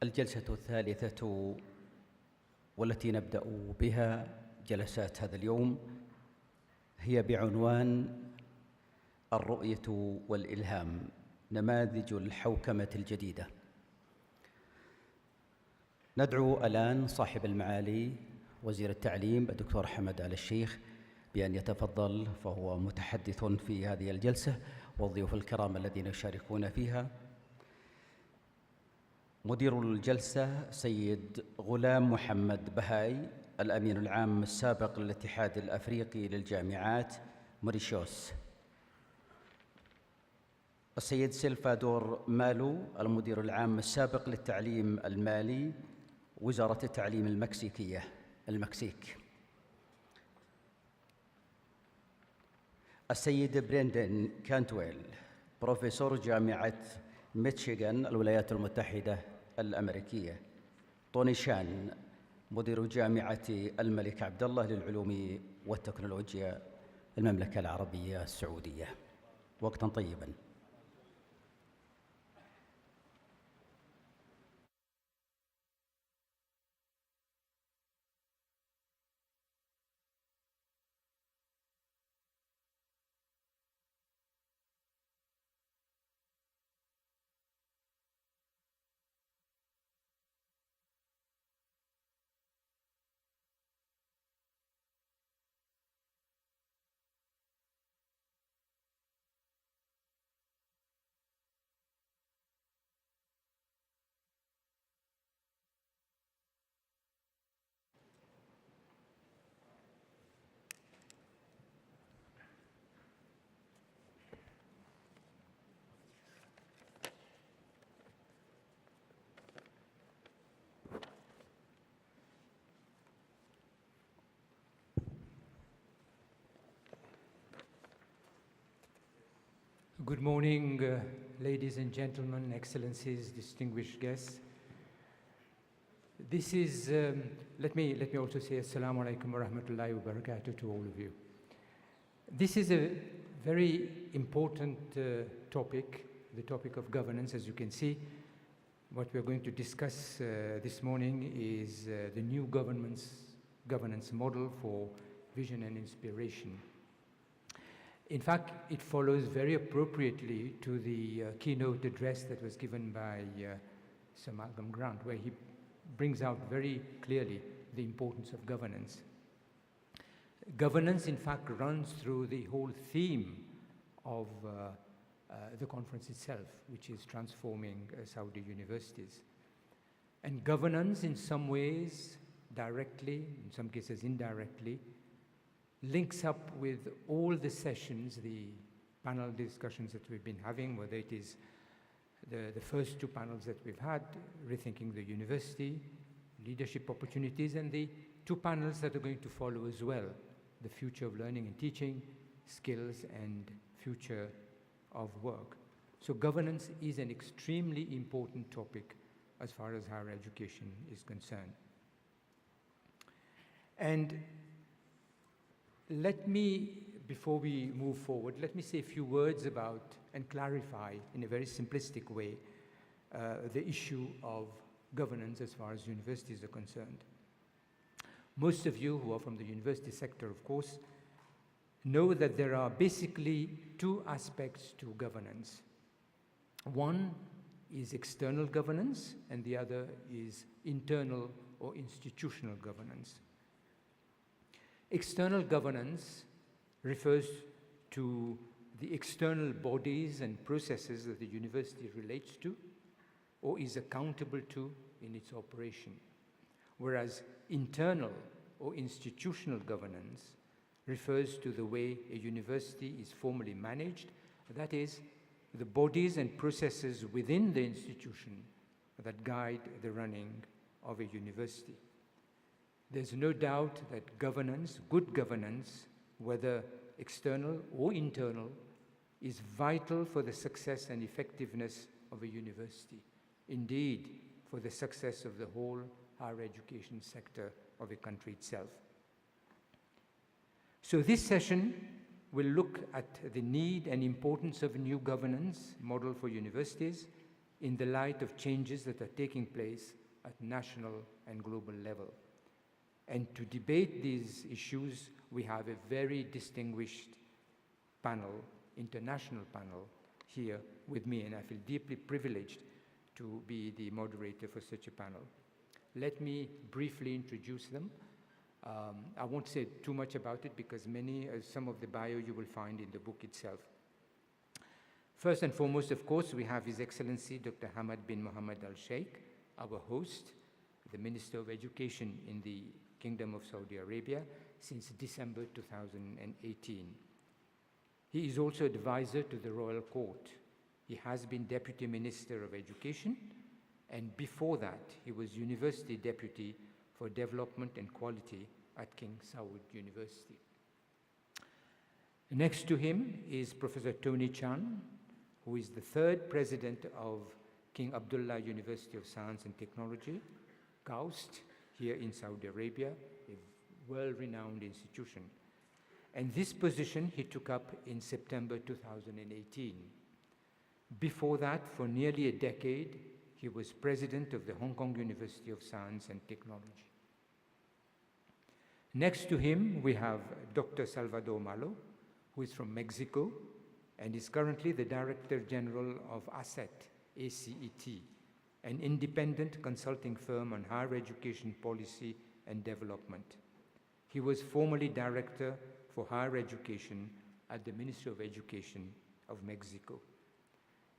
الجلسة الثالثة والتي نبدأ بها جلسات هذا اليوم هي بعنوان الرؤية والإلهام، نماذج الحوكمة الجديدة. ندعو الآن صاحب المعالي وزير التعليم الدكتور حمد آل الشيخ بأن يتفضل، فهو متحدث في هذه الجلسة، والضيوف الكرام الذين يشاركون فيها. مدير الجلسة سيد غلام محمد بهاي، الأمين العام السابق للاتحاد الأفريقي للجامعات موريشيوس. السيد سلفادور مالو، المدير العام السابق للتعليم المالي، وزارة التعليم المكسيك. السيد بريندن كانتويل، بروفيسور جامعة ميشيغان الولايات المتحدة الأمريكية. طوني شان، مدير جامعة الملك عبد الله للعلوم والتكنولوجيا، المملكة العربية السعودية. وقتا طيبا. Good morning, ladies and gentlemen, excellencies, distinguished guests. This is, let me also say assalamu alaikum wa rahmatullahi wa barakatuh to all of you. This is a very important topic, the topic of governance. As you can see, what we're going to discuss this morning is the new governance model for vision and inspiration. In fact, it follows very appropriately to the keynote address that was given by Sir Malcolm Grant, where he brings out very clearly the importance of governance. Governance, in fact, runs through the whole theme of the conference itself, which is transforming Saudi universities. And governance, in some ways, directly, in some cases indirectly, links up with all the sessions, the panel discussions that we've been having, whether it is the first two panels that we've had, Rethinking the University, Leadership Opportunities, and the two panels that are going to follow as well, the Future of Learning and Teaching, Skills, and Future of Work. So governance is an extremely important topic as far as higher education is concerned. And let me, before we move forward, let me say a few words about and clarify in a very simplistic way the issue of governance as far as universities are concerned. Most of you who are from the university sector, of course, know that there are basically two aspects to governance. One is external governance, and the other is internal or institutional governance. External governance refers to the external bodies and processes that the university relates to or is accountable to in its operation, whereas internal or institutional governance refers to the way a university is formally managed, that is, the bodies and processes within the institution that guide the running of a university. There's no doubt that governance, good governance, whether external or internal, is vital for the success and effectiveness of a university. Indeed, for the success of the whole higher education sector of a country itself. So this session will look at the need and importance of a new governance model for universities in the light of changes that are taking place at national and global level. And to debate these issues, we have a very distinguished panel, international panel, here with me, and I feel deeply privileged to be the moderator for such a panel. Let me briefly introduce them. I won't say too much about it because some of the bio you will find in the book itself. First and foremost, of course, we have His Excellency Dr. Hamad bin Mohammed Al Sheikh, our host, the Minister of Education in the Kingdom of Saudi Arabia since December 2018. He is also advisor to the Royal Court. He has been Deputy Minister of Education, and before that, he was University Deputy for Development and Quality at King Saud University. Next to him is Professor Tony Chan, who is the third president of King Abdullah University of Science and Technology, KAUST, here in Saudi Arabia, a world-renowned institution. And this position he took up in September 2018. Before that, for nearly a decade, he was president of the Hong Kong University of Science and Technology. Next to him, we have Dr. Salvador Malo, who is from Mexico and is currently the Director General of ACET, ACET, an independent consulting firm on higher education policy and development. He was formerly Director for Higher Education at the Ministry of Education of Mexico.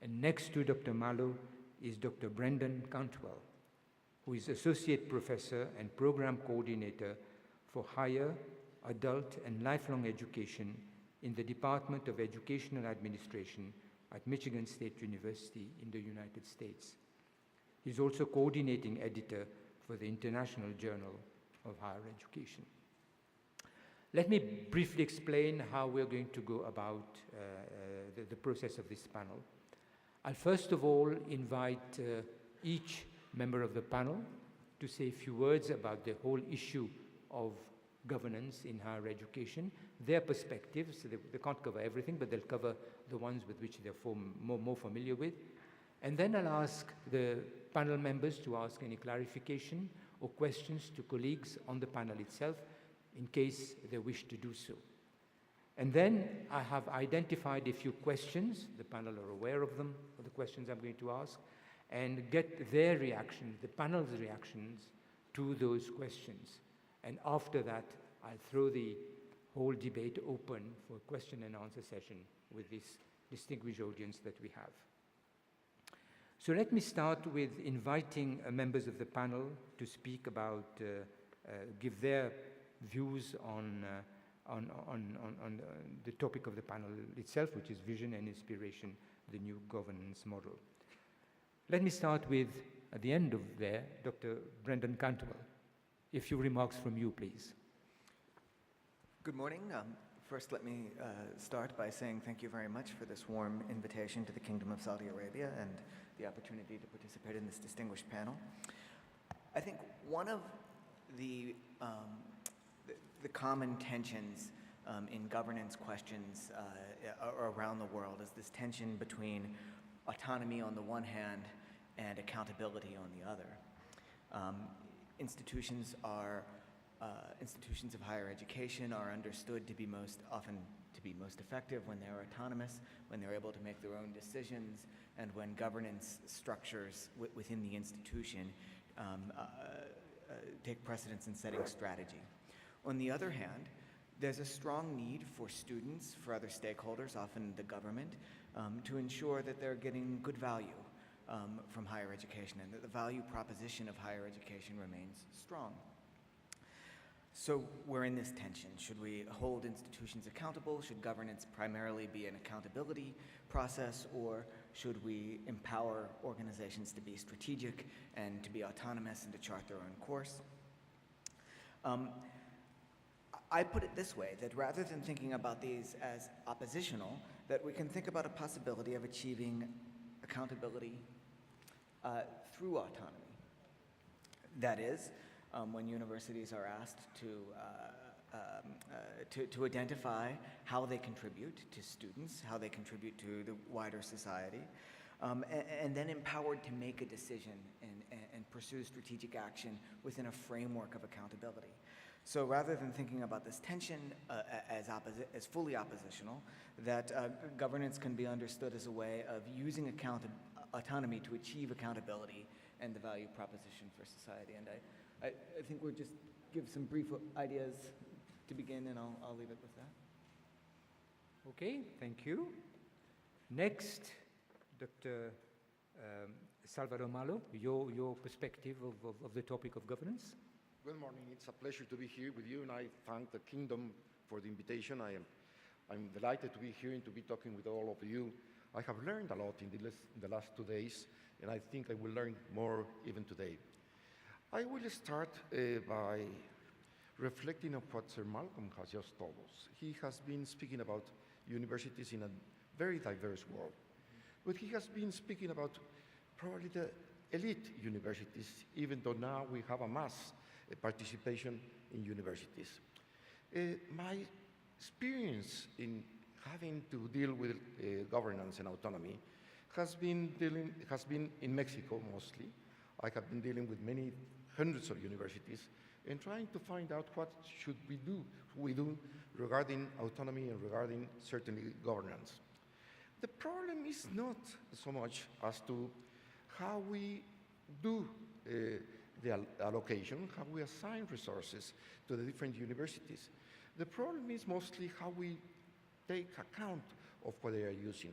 And next to Dr. Malo is Dr. Brendan Cantwell, who is Associate Professor and Program Coordinator for Higher, Adult, and Lifelong Education in the Department of Educational Administration at Michigan State University in the United States. He's also coordinating editor for the International Journal of Higher Education. Let me briefly explain how we're going to go about the process of this panel. I'll first of all invite each member of the panel to say a few words about the whole issue of governance in higher education, their perspectives. They can't cover everything, but they'll cover the ones with which they're more familiar with. And then I'll ask the panel members to ask any clarification or questions to colleagues on the panel itself, in case they wish to do so. And then I have identified a few questions, the panel are aware of them, of the questions I'm going to ask, and get their reactions, the panel's reactions to those questions. And after that, I'll throw the whole debate open for a question and answer session with this distinguished audience that we have. So let me start with inviting members of the panel to speak about, give their views on the topic of the panel itself, which is vision and inspiration, the new governance model. Let me start with, at the end of there, Dr. Brendan Cantwell. A few remarks from you, please. Good morning. First, let me start by saying thank you very much for this warm invitation to the Kingdom of Saudi Arabia and the opportunity to participate in this distinguished panel. I think one of the common tensions in governance questions around the world is this tension between autonomy on the one hand and accountability on the other. Institutions of higher education are understood to be most effective when they're autonomous, when they're able to make their own decisions, and when governance structures within the institution take precedence in setting strategy. On the other hand, there's a strong need for students, for other stakeholders, often the government, to ensure that they're getting good value from higher education and that the value proposition of higher education remains strong. So we're in this tension. Should we hold institutions accountable? Should governance primarily be an accountability process, or should we empower organizations to be strategic and to be autonomous and to chart their own course? I put it this way, that rather than thinking about these as oppositional, that we can think about a possibility of achieving accountability through autonomy. That is, when universities are asked to identify how they contribute to students, how they contribute to the wider society, and then empowered to make a decision and pursue strategic action within a framework of accountability. So rather than thinking about this tension as fully oppositional, that governance can be understood as a way of using autonomy to achieve accountability and the value proposition for society. And I think we'll just give some brief ideas to begin, and I'll leave it with that. Okay, thank you. Next, Dr. Salvador Malo, your perspective of the topic of governance. Good morning. It's a pleasure to be here with you, and I thank the Kingdom for the invitation. I'm delighted to be here and to be talking with all of you. I have learned a lot in the last 2 days, and I think I will learn more even today. I will start by reflecting on what Sir Malcolm has just told us. He has been speaking about universities in a very diverse world, but he has been speaking about probably the elite universities, even though now we have a mass participation in universities. My experience in having to deal with governance and autonomy has been in Mexico mostly. I have been dealing with many hundreds of universities and trying to find out what should we do regarding autonomy and regarding certainly governance. The problem is not so much as to how we do the allocation, how we assign resources to the different universities. The problem is mostly how we take account of what they are using.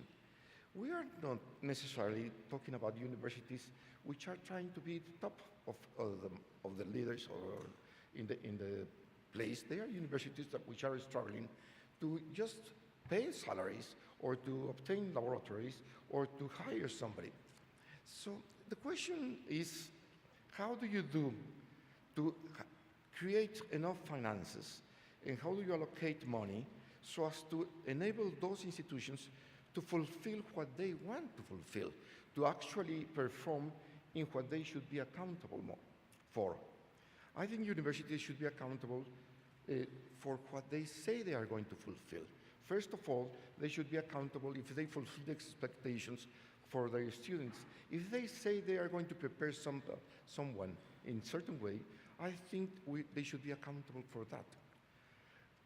We are not necessarily talking about universities which are trying to be the top of the leaders or in the place. They are universities which are struggling to just pay salaries or to obtain laboratories or to hire somebody. So the question is, how do you do to create enough finances, and how do you allocate money so as to enable those institutions to fulfill what they want to fulfill, to actually perform in what they should be accountable for? I think universities should be accountable for what they say they are going to fulfill. First of all, they should be accountable if they fulfill the expectations for their students. If they say they are going to prepare someone in a certain way, I think they should be accountable for that.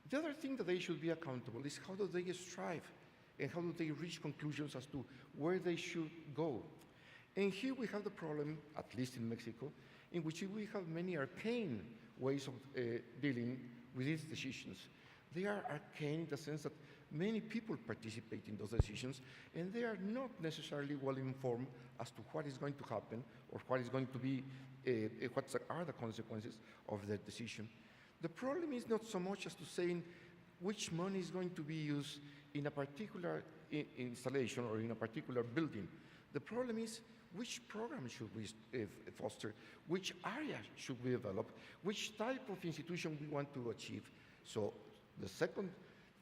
The other thing that they should be accountable is how do they strive and how do they reach conclusions as to where they should go. And here we have the problem, at least in Mexico, in which we have many arcane ways of dealing with these decisions. They are arcane in the sense that many people participate in those decisions, and they are not necessarily well informed as to what is going to happen or what is going to be, what are the consequences of their decision. The problem is not so much as to saying which money is going to be used in a particular installation or in a particular building. The problem is which program should we foster, which area should we develop, which type of institution we want to achieve. So the second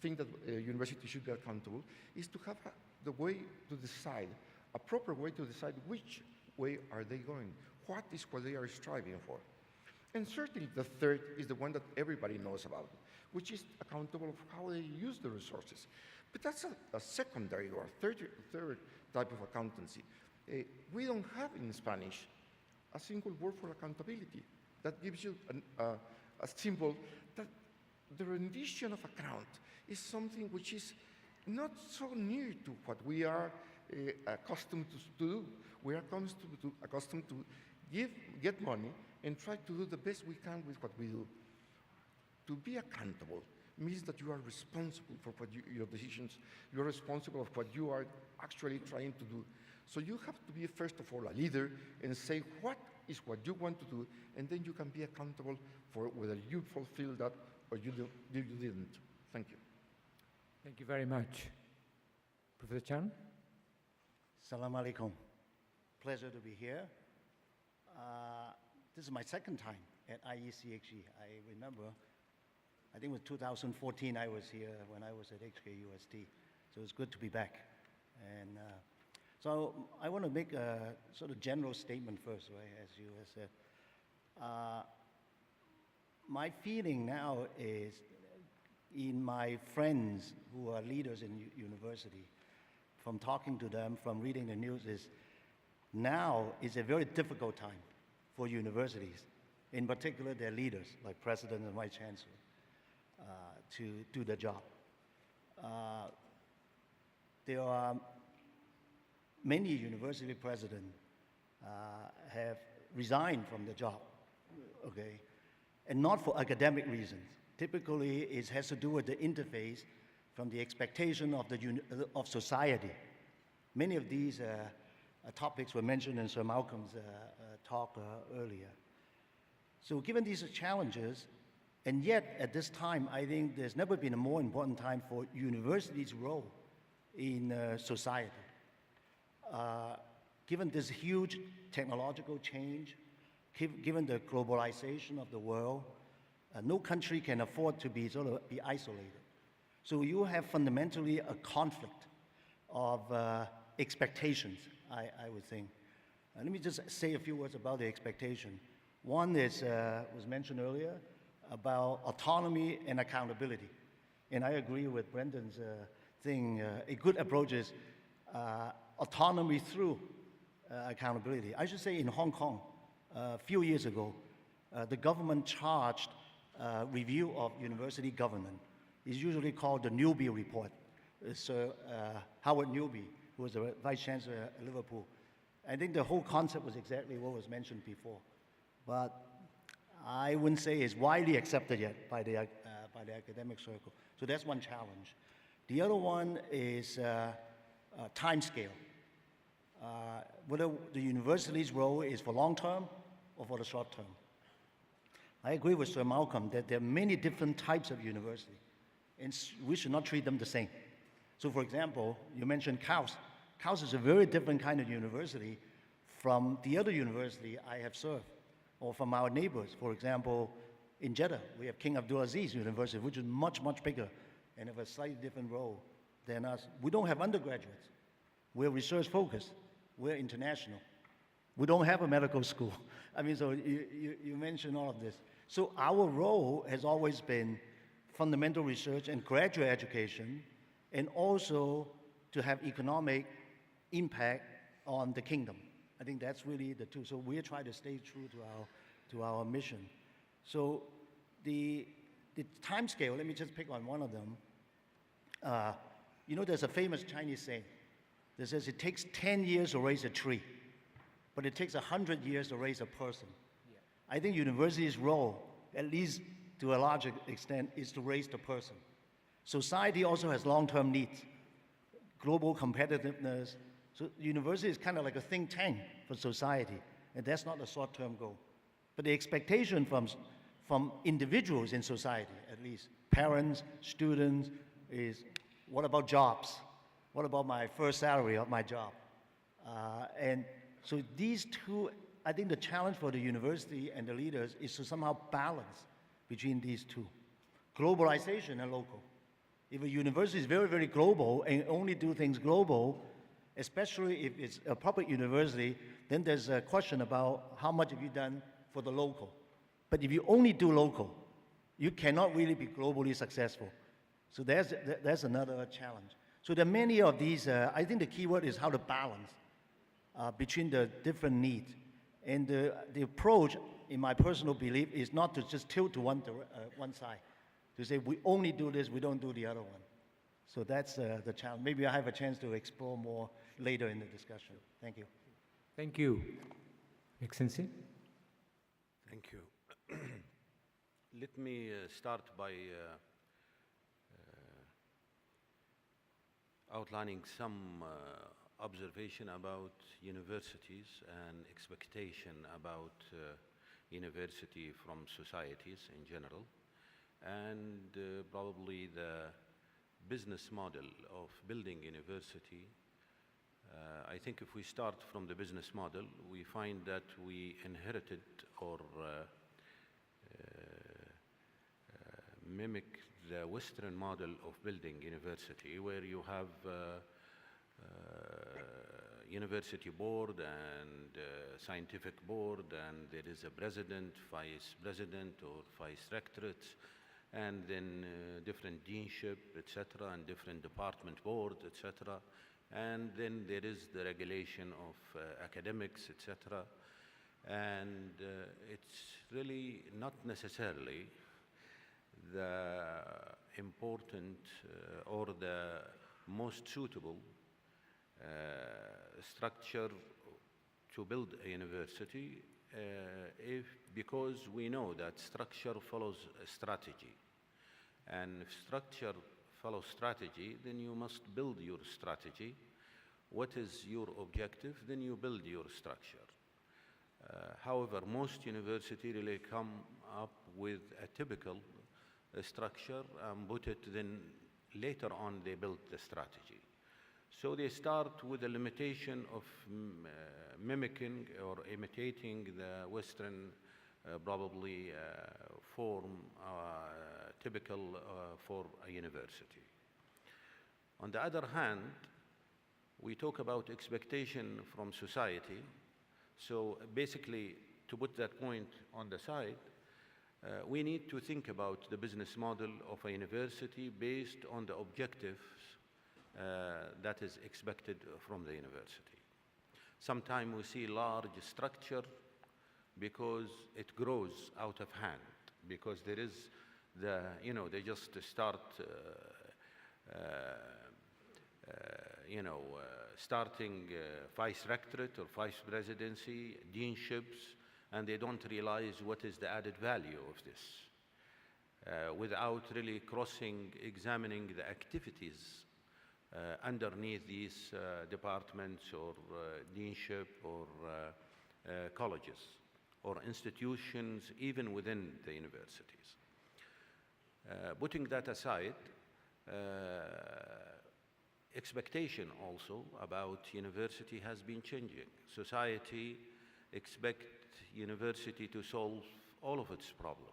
thing that universities should be accountable is to have the way to decide, a proper way to decide which way are they going, what is what they are striving for. And certainly the third is the one that everybody knows about, which is accountable for how they use the resources. But that's a secondary or third type of accountancy. We don't have in Spanish a single word for accountability. That gives you a symbol that the rendition of account is something which is not so near to what we are accustomed to do. We are accustomed to get money and try to do the best we can with what we do. To be accountable means that you are responsible for what your decisions, you're responsible for what you are actually trying to do. So you have to be, first of all, a leader and say what is what you want to do, and then you can be accountable for whether you fulfill that or you didn't. Thank you. Thank you very much. Professor Chan? Assalamu alaikum. Pleasure to be here. This is my second time at IECHE. I remember, I think it was 2014 I was here when I was at HKUST. So it's good to be back. And so I want to make a sort of general statement first, right, as you have said. My feeling now is in my friends who are leaders in university, from talking to them, from reading the news, is now is a very difficult time for universities, in particular their leaders, like President and Vice Chancellor, to do the job. There are many university presidents have resigned from the job, okay? And not for academic reasons. Typically, it has to do with the interface from the expectation of society. Many of these topics were mentioned in Sir Malcolm's talk earlier. So given these challenges, and yet at this time, I think there's never been a more important time for universities' role in society. Given this huge technological change, given the globalization of the world, no country can afford to be isolated. So you have fundamentally a conflict of expectations, I would think. Let me just say a few words about the expectation. One is, was mentioned earlier, about autonomy and accountability. And I agree with Brendan's thing. A good approach is autonomy through accountability. I should say in Hong Kong, a few years ago, the government charged review of university governance. It's usually called the Newby Report. Sir Howard Newby, who was the Vice Chancellor at Liverpool. I think the whole concept was exactly what was mentioned before. But I wouldn't say it's widely accepted yet by the academic circle. So that's one challenge. The other one is time scale. Whether the university's role is for long term or for the short term. I agree with Sir Malcolm that there are many different types of university, and we should not treat them the same. So for example, you mentioned KAUST. KAUST is a very different kind of university from the other university I have served, or from our neighbors. For example, in Jeddah, we have King Abdulaziz University, which is much, much bigger and have a slightly different role than us. We don't have undergraduates. We're research focused. We're international. We don't have a medical school. I mean, so you mentioned all of this. So our role has always been fundamental research and graduate education, and also to have economic impact on the kingdom. I think that's really the two. So we're trying to stay true to our mission. So the time scale, let me just pick on one of them. You know, there's a famous Chinese saying that says it takes 10 years to raise a tree, but it takes 100 years to raise a person. Yeah. I think university's role, at least to a large extent, is to raise the person. Society also has long-term needs, global competitiveness. So university is kind of like a think tank for society, and that's not a short-term goal. But the expectation from individuals in society, at least, parents, students, is what about jobs? What about my first salary of my job? And so these two, I think the challenge for the university and the leaders is to somehow balance between these two, globalization and local. If a university is very, very global and only do things global, especially if it's a public university, then there's a question about how much have you done for the local. But if you only do local, you cannot really be globally successful. So there's another challenge. So there are many of these, I think the key word is how to balance between the different needs. And the approach, in my personal belief, is not to just tilt to one side, to say we only do this, we don't do the other one. So that's the challenge. Maybe I have a chance to explore more later in the discussion. Thank you. Thank you. Excellency. Thank you. Let me start by outlining some observation about universities and expectation about university from societies in general, and probably the business model of building university. I think if we start from the business model, we find that we inherited or mimic the Western model of building university, where you have university board and scientific board, and there is a president, vice president, or vice rectorates, and then different deanship, etc., and different department board, etc., And then there is the regulation of academics, etc. And it's really not necessarily the important or the most suitable structure to build a university because we know that structure follows a strategy. And if structure follows strategy, then you must build your strategy. What is your objective? Then you build your structure. However, most universities really come up with a typical structure and put it, then later on they build the strategy. So they start with a limitation of mimicking or imitating the Western probably form typical for a university. On the other hand, we talk about expectation from society. So basically, to put that point on the side, we need to think about the business model of a university based on the objectives that is expected from the university. Sometimes we see large structure because it grows out of hand, because there is the, they just start, starting vice rectorate or vice presidency, deanships, and they don't realize what is the added value of this without really examining the activities underneath these departments or deanship or colleges or institutions, even within the universities. Putting that aside, expectation also about university has been changing. Society expects university to solve all of its problems.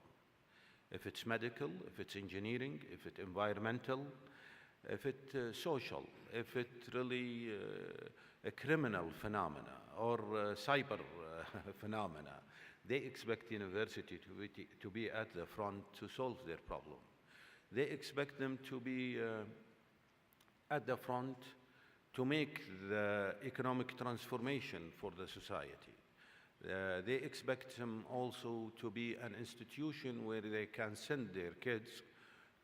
If it's medical, if it's engineering, if it's environmental, if it's social, if it's really a criminal phenomena or cyber phenomena, they expect university to be at the front to solve their problem. They expect them to be at the front to make the economic transformation for the society. They expect them also to be an institution where they can send their kids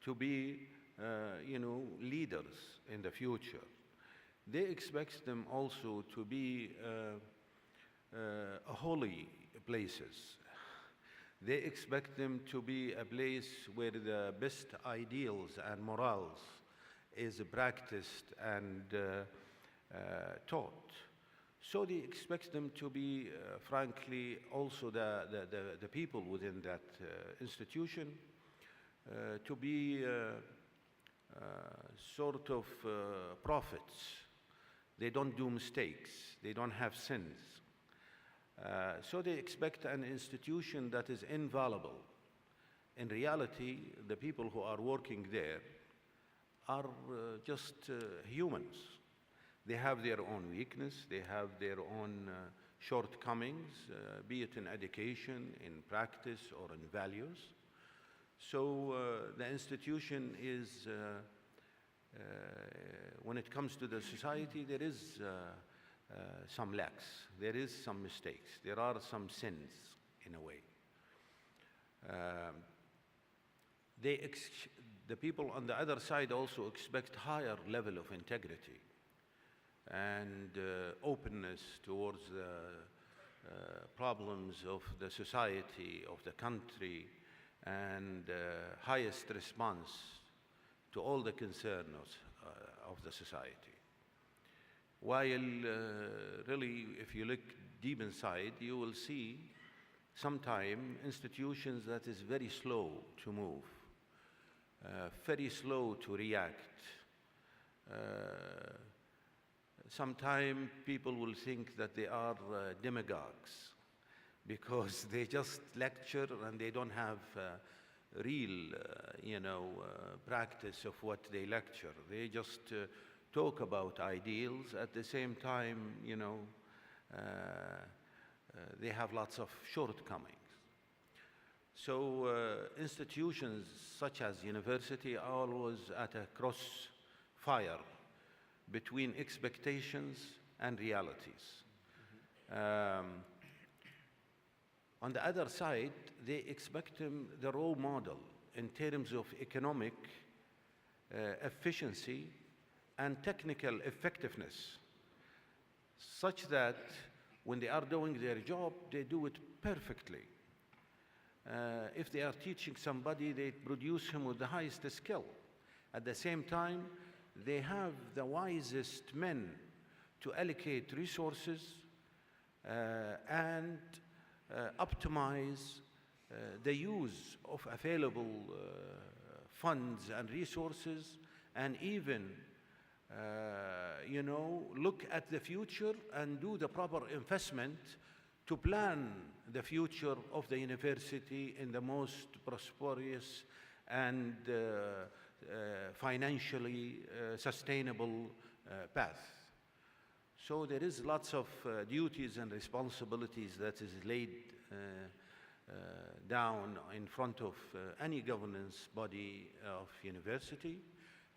to be leaders in the future. They expect them also to be holy places. They expect them to be a place where the best ideals and morals is practiced and taught. So they expect them to be, frankly, also the people within that institution to be sort of prophets. They don't do mistakes. They don't have sins. So they expect an institution that is infallible. In reality, the people who are working there are just humans. They have their own weakness. They have their own shortcomings, be it in education, in practice, or in values. So the institution is, when it comes to the society, there is some lacks. There is some mistakes. There are some sins, in a way. The people on the other side also expect higher level of integrity and openness towards the problems of the society, of the country, and highest response to all the concerns of the society. While really, if you look deep inside, you will see sometimes institutions that is very slow to move, very slow to react. Sometimes people will think that they are demagogues because they just lecture and they don't have real, practice of what they lecture. They just talk about ideals. At the same time, they have lots of shortcomings. So institutions such as university are always at a crossfire between expectations and realities. On the other side, they expect the role model in terms of economic efficiency and technical effectiveness, such that when they are doing their job, they do it perfectly. If they are teaching somebody, they produce him with the highest skill. At the same time, they have the wisest men to allocate resources and optimize the use of available funds and resources, and even look at the future and do the proper investment to plan the future of the university in the most prosperous and financially sustainable path. So there is lots of duties and responsibilities that is laid down in front of any governance body of university.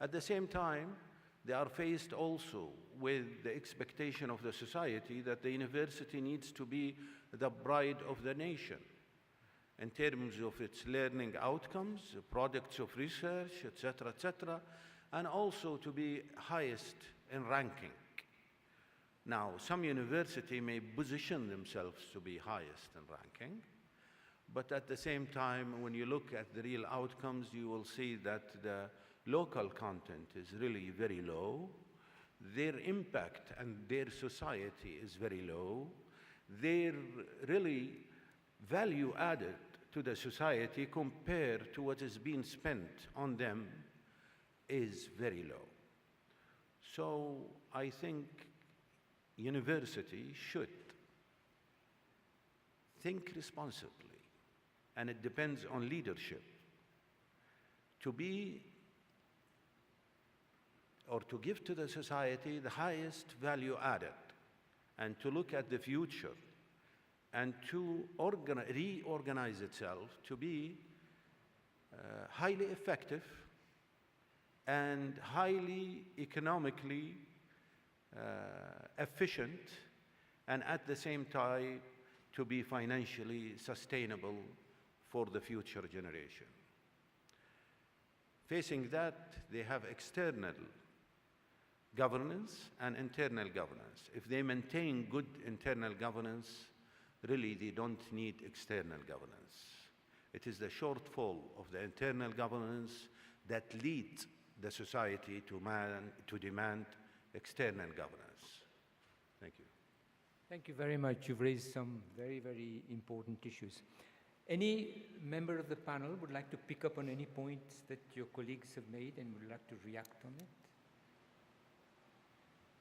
At the same time, they are faced also with the expectation of the society that the university needs to be the pride of the nation in terms of its learning outcomes, products of research, etc., and also to be highest in ranking. Now, some university may position themselves to be highest in ranking, but at the same time, when you look at the real outcomes, you will see that the local content is really very low. Their impact and their society is very low. Their really value added to the society compared to what is being spent on them is very low. So I think university should think responsibly, and it depends on leadership, to be or to give to the society the highest value added, and to look at the future and to reorganize itself to be highly effective and highly economically efficient, and at the same time to be financially sustainable for the future generation. Facing that, they have external governance and internal governance. If they maintain good internal governance, really they don't need external governance. It is the shortfall of the internal governance that leads the society to demand external governance. Thank you. Thank you very much. You've raised some very, very important issues. Any member of the panel would like to pick up on any points that your colleagues have made and would like to react on it?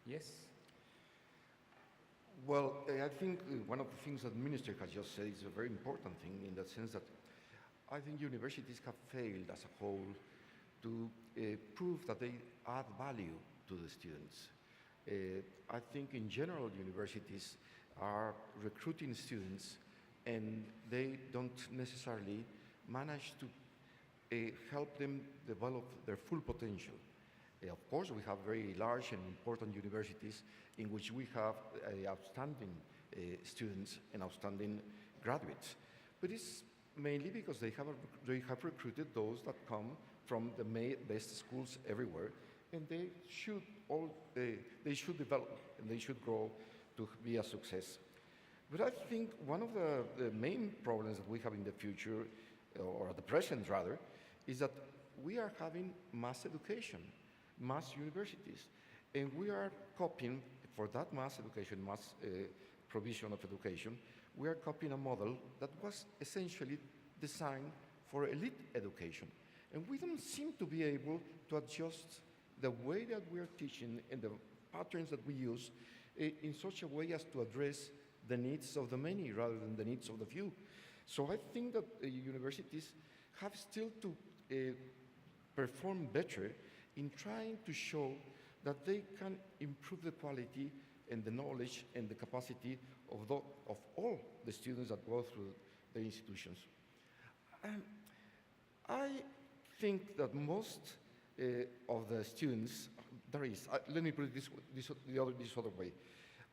Yes? Well, I think one of the things that the Minister has just said is a very important thing, in the sense that I think universities have failed as a whole to prove that they add value to the students. I think in general universities are recruiting students and they don't necessarily manage to help them develop their full potential. Of course, we have very large and important universities in which we have outstanding students and outstanding graduates. But it's mainly because they have recruited those that come from the best schools everywhere, and they should develop and they should grow to be a success. But I think one of the main problems that we have in the future, or at the present rather, is that we are having mass education, mass universities, and we are copying, for that mass education, mass provision of education, we are copying a model that was essentially designed for elite education. And we don't seem to be able to adjust the way that we are teaching and the patterns that we use in such a way as to address the needs of the many rather than the needs of the few. So I think that universities have still to perform better in trying to show that they can improve the quality and the knowledge and the capacity of all the students that go through the institutions. I think that most of the students there is. Let me put it this other way.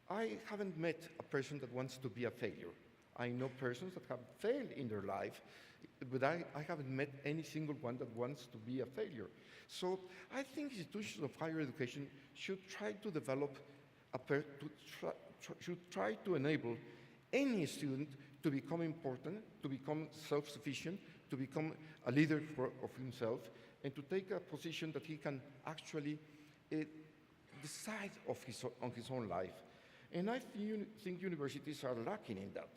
I haven't met a person that wants to be a failure. I know persons that have failed in their life, but I haven't met any single one that wants to be a failure. So I think institutions of higher education should try to develop, should try to enable any student to become important, to become self-sufficient, to become a leader of himself, and to take a position that he can actually decide on his own life. And I think universities are lacking in that.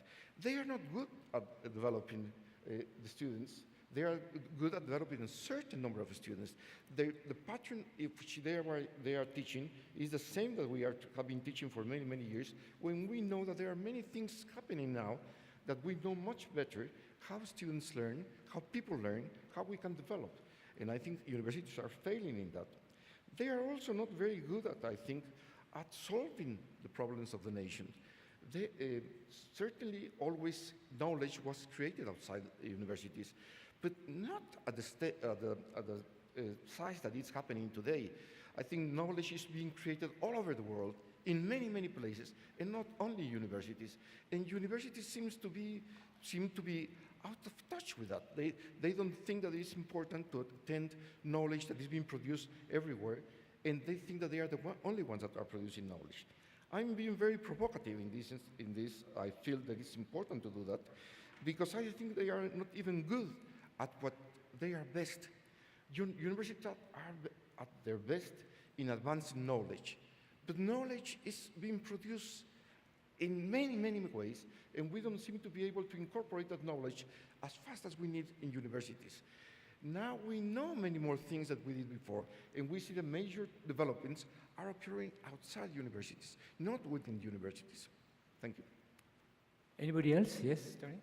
They are not good at developing the students. They are good at developing a certain number of students. The pattern which they are teaching is the same that we have been teaching for many, many years, when we know that there are many things happening now that we know much better how students learn, how people learn, how we can develop. And I think universities are failing in that. They are also not very good at, I think, at solving the problems of the nation. Certainly, always knowledge was created outside universities, but not at the size that it's happening today. I think knowledge is being created all over the world, in many, many places, and not only universities. And universities seem to be out of touch with that. They don't think that it's important to attend knowledge that is being produced everywhere, and they think that they are the only ones that are producing knowledge. I'm being very provocative in this. I feel that it's important to do that, because I think they are not even good at what they are best. Universities are at their best in advancing knowledge, but knowledge is being produced in many, many ways, and we don't seem to be able to incorporate that knowledge as fast as we need in universities. Now we know many more things than we did before, and we see the major developments are occurring outside universities, not within universities. Thank you. Anybody else? Yes, Tony?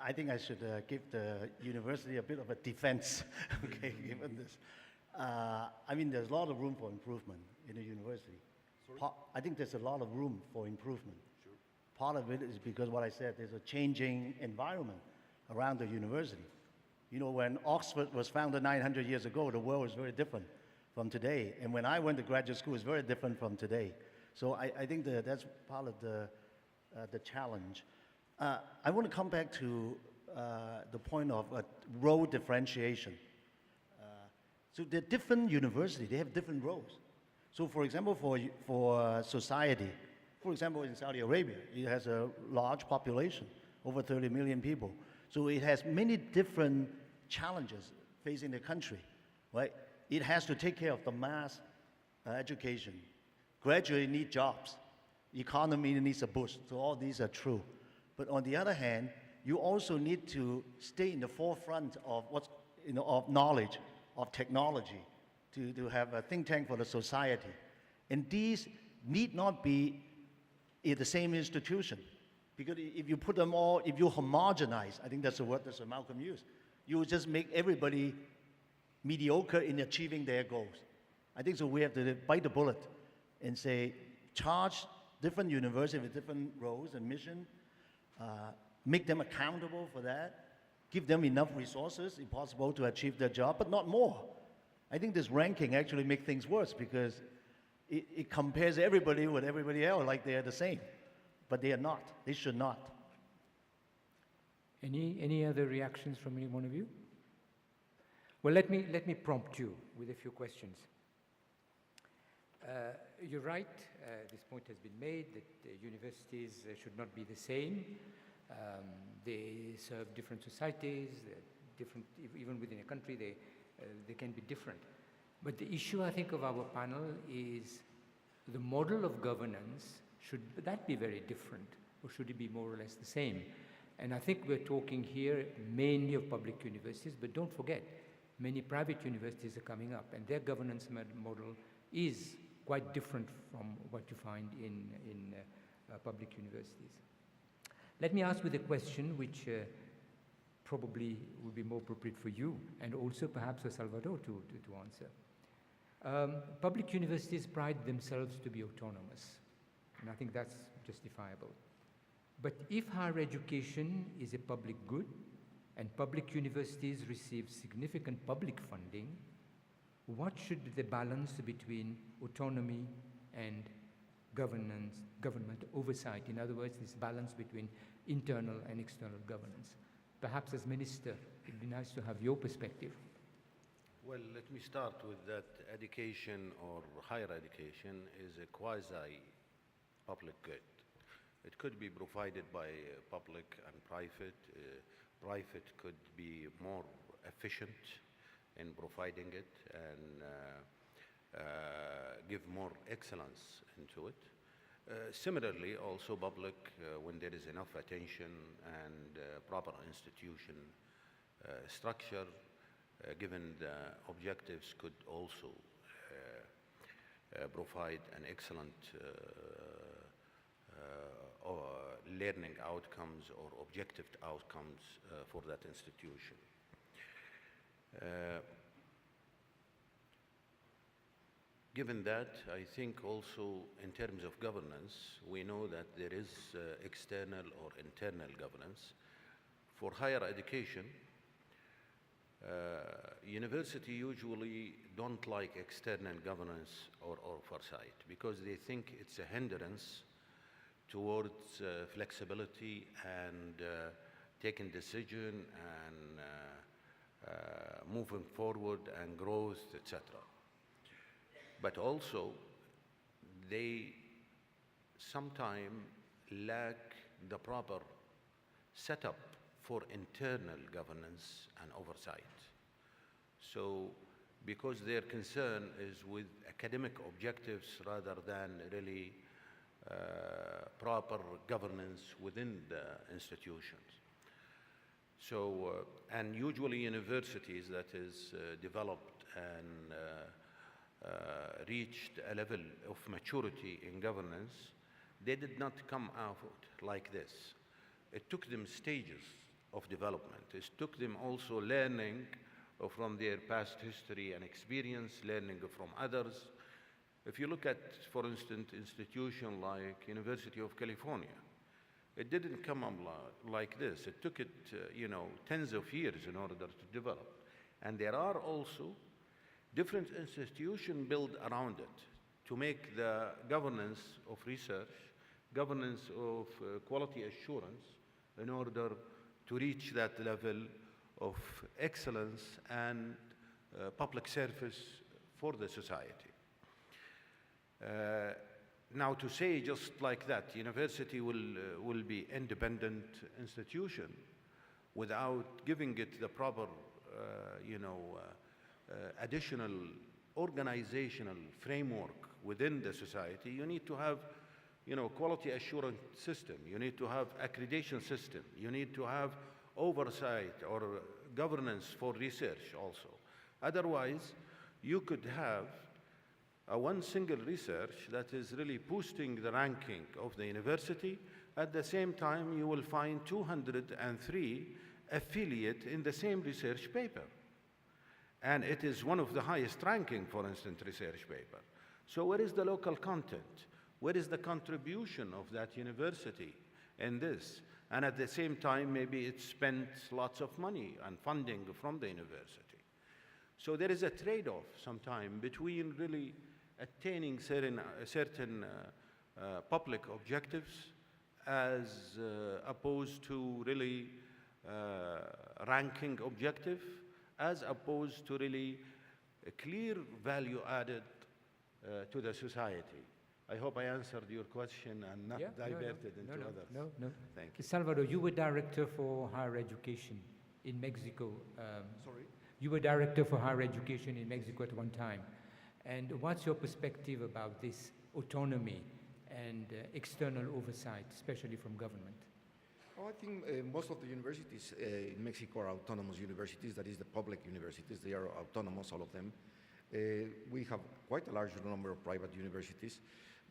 I think I should give the university a bit of a defense, okay, given this. I mean, there's a lot of room for improvement in the university. I think there's a lot of room for improvement. Sure. Part of it is because what I said, there's a changing environment around the university. You know, when Oxford was founded 900 years ago, the world was very different from today. And when I went to graduate school, it's very different from today. So I think that's part of the challenge. I want to come back to the point of role differentiation. So the different universities, they have different roles. So for example, for society, for example, in Saudi Arabia, it has a large population, over 30 million people. So it has many different challenges facing the country, right? It has to take care of the mass education. Graduates need jobs. Economy needs a boost. So all these are true. But on the other hand, you also need to stay in the forefront of of knowledge, of technology, to have a think tank for the society. And these need not be in the same institution. Because if you put them all, if you homogenize, I think that's the word that Malcolm used, you will just make everybody mediocre in achieving their goals. I think so we have to bite the bullet and say, charge different universities with different roles and mission, make them accountable for that, give them enough resources, if possible, to achieve their job, but not more. I think this ranking actually makes things worse because it compares everybody with everybody else like they're the same. But they are not. They should not. Any other reactions from any one of you? Well, let me prompt you with a few questions. You're right. This point has been made that universities should not be the same. They serve different societies, different, even within a country, they can be different. But the issue, I think, of our panel is the model of governance. Should that be very different, or should it be more or less the same? And I think we're talking here mainly of public universities, but don't forget, many private universities are coming up, and their governance model is quite different from what you find in public universities. Let me ask with a question which probably would be more appropriate for you, and also perhaps for Salvador to answer. Public universities pride themselves to be autonomous, and I think that's justifiable. But if higher education is a public good, and public universities receive significant public funding, what should be the balance between autonomy and government oversight? In other words, this balance between internal and external governance. Perhaps as minister, it'd be nice to have your perspective. Well, let me start with that education or higher education is a quasi-public good. It could be provided by public and private. Private could be more efficient in providing it and give more excellence into it. Similarly, also public, when there is enough attention and proper institution structure, given the objectives, could also provide an excellent learning outcomes or objective outcomes for that institution. Given that, I think also in terms of governance, we know that there is external or internal governance. For higher education, university usually don't like external governance or oversight because they think it's a hindrance towards flexibility and taking decision and moving forward and growth, etc. But also, they sometimes lack the proper setup for internal governance and oversight. So, because their concern is with academic objectives rather than really proper governance within the institutions. So, and usually universities that is developed and reached a level of maturity in governance, they did not come out like this. It took them stages of development. It took them also learning from their past history and experience, learning from others. If you look at, for instance, institution like University of California, it didn't come up like this. It took it, tens of years in order to develop. And there are also different institutions built around it to make the governance of research, governance of quality assurance in order to reach that level of excellence and public service for the society. Now to say just like that, university will be independent institution without giving it the proper, additional organizational framework within the society, you need to have, quality assurance system. You need to have accreditation system. You need to have oversight or governance for research also. Otherwise, you could have one single research that is really boosting the ranking of the university. At the same time, you will find 203 affiliate in the same research paper. And it is one of the highest ranking, for instance, research paper. So where is the local content? Where is the contribution of that university in this? And at the same time, maybe it spent lots of money and funding from the university. So there is a trade-off sometimes between really attaining certain public objectives as opposed to really ranking objective, as opposed to really a clear value added to the society. I hope I answered your question and not diverted into others. No. Thank you. Salvador, you were director for higher education in Mexico. Sorry? You were director for higher education in Mexico at one time. And what's your perspective about this autonomy and external oversight, especially from government? Oh, I think most of the universities in Mexico are autonomous universities, that is the public universities. They are autonomous, all of them. We have quite a large number of private universities,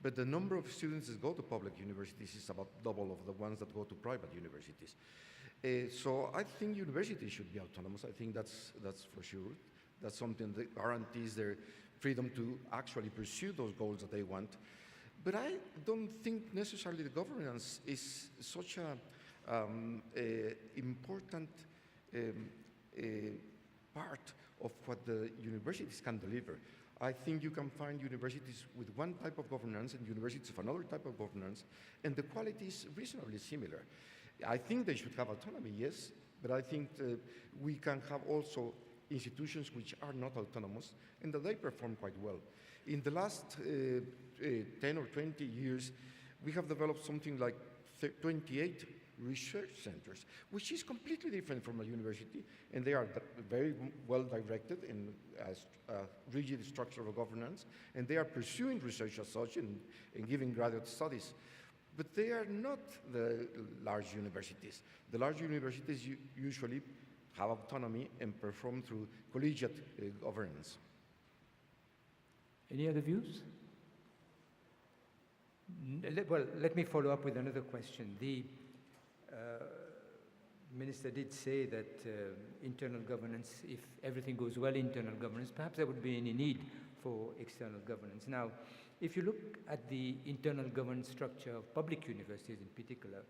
but the number of students that go to public universities is about double of the ones that go to private universities. So I think universities should be autonomous. I think that's for sure. That's something that guarantees their freedom to actually pursue those goals that they want. But I don't think necessarily the governance is such a important part of what the universities can deliver. I think you can find universities with one type of governance and universities of another type of governance, and the quality is reasonably similar. I think they should have autonomy, yes, but I think we can have also institutions which are not autonomous and that they perform quite well. In the last 10 or 20 years, we have developed something like 28 research centers, which is completely different from a university, and they are very well directed in a rigid structure of governance, and they are pursuing research as such and giving graduate studies. But they are not the large universities. The large universities usually have autonomy and perform through collegiate governance. Any other views? Well, let me follow up with another question. The Minister did say that internal governance, if everything goes well, internal governance, perhaps there would be any need for external governance. Now, if you look at the internal governance structure of public universities in particular,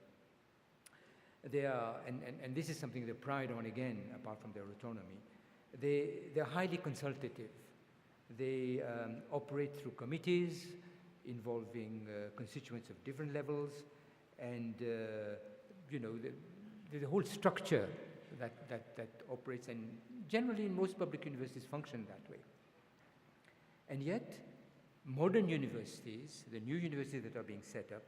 they are, and this is something they pride on again, apart from their autonomy, they're highly consultative. They operate through committees involving constituents of different levels, and you know, the whole structure that operates, and generally in most public universities function that way. And yet, modern universities, the new universities that are being set up,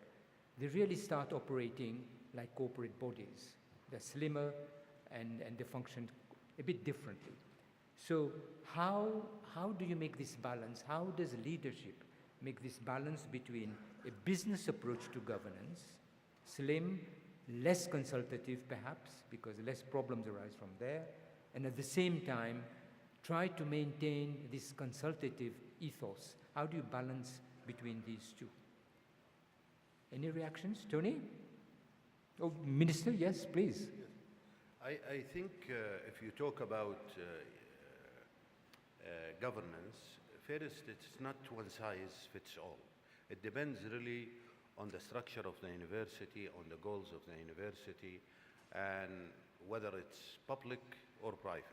they really start operating like corporate bodies. They're slimmer and they function a bit differently. So how do you make this balance? How does leadership make this balance between a business approach to governance, slim, less consultative perhaps, because less problems arise from there, and at the same time, try to maintain this consultative ethos? How do you balance between these two? Any reactions? Tony? Oh, Minister, yes, please. I think if you talk about governance, first, it's not one size fits all. It depends really on the structure of the university, on the goals of the university, and whether it's public or private.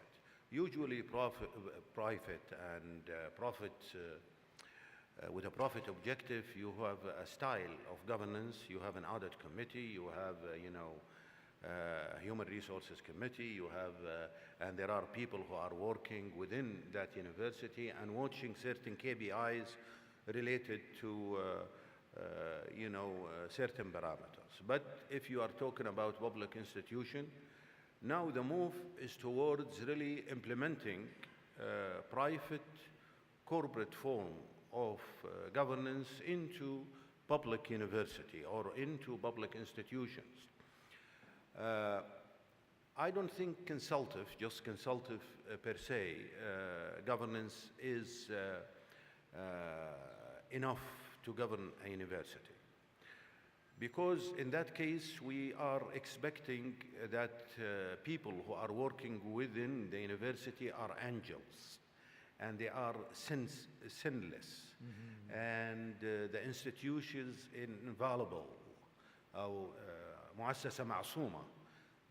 Usually private and profit, with a profit objective, you have a style of governance, you have an audit committee, you have, human resources committee, you have, and there are people who are working within that university and watching certain KPIs related to certain parameters. But if you are talking about public institution, now the move is towards really implementing private corporate form of governance into public university or into public institutions. I don't think just consultative per se, governance is enough to govern a university. Because in that case, we are expecting that people who are working within the university are angels, and they are sinless, and the institution is inviolable, أو مؤسسة معصومة.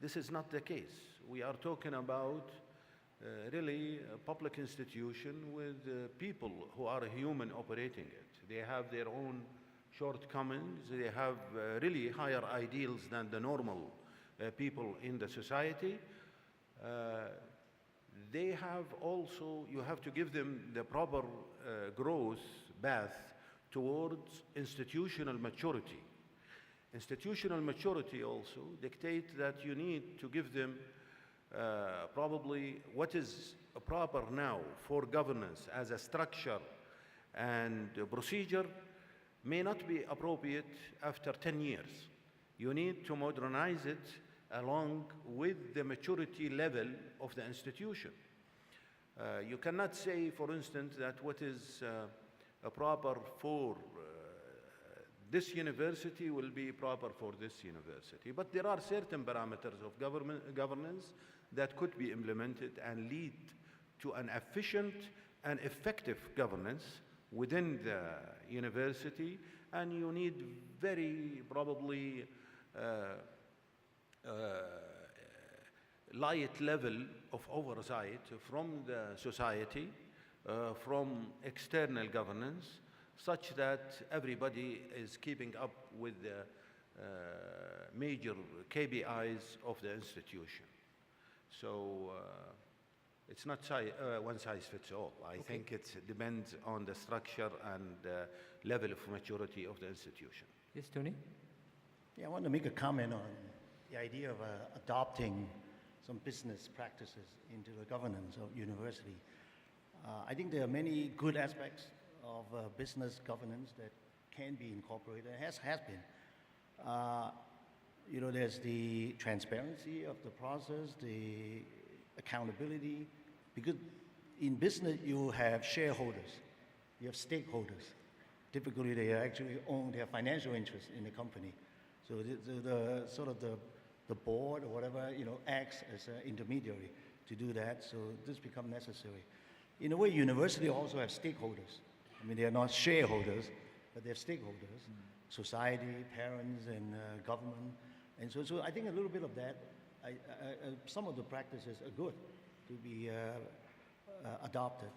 This is not the case. We are talking about really a public institution with people who are human operating it. They have their own shortcomings. They have really higher ideals than the normal people in the society. They have also, you have to give them the proper growth path towards institutional maturity. Institutional maturity also dictates that you need to give them probably what is proper now for governance as a structure and procedure may not be appropriate after 10 years. You need to modernize it along with the maturity level of the institution. You cannot say, for instance, that what is proper for this university will be proper for this university. But there are certain parameters of governance that could be implemented and lead to an efficient and effective governance within the university, and you need very probably light level of oversight from the society, from external governance, such that everybody is keeping up with the major KPIs of the institution. So it's not one size fits all. I think it depends on the structure and level of maturity of the institution. Yes, Tony? Yeah, I want to make a comment on the idea of adopting some business practices into the governance of university. I think there are many good aspects of business governance that can be incorporated, has been. You know, there's the transparency of the process, the accountability, because in business you have shareholders, you have stakeholders. Typically they actually own their financial interest in the company. So the sort of the board or whatever, you know, acts as an intermediary to do that, so this becomes necessary. In a way, university also have stakeholders. I mean, they are not shareholders, but they have stakeholders, society, parents, and government. And so I think a little bit of that, some of the practices are good to be adopted.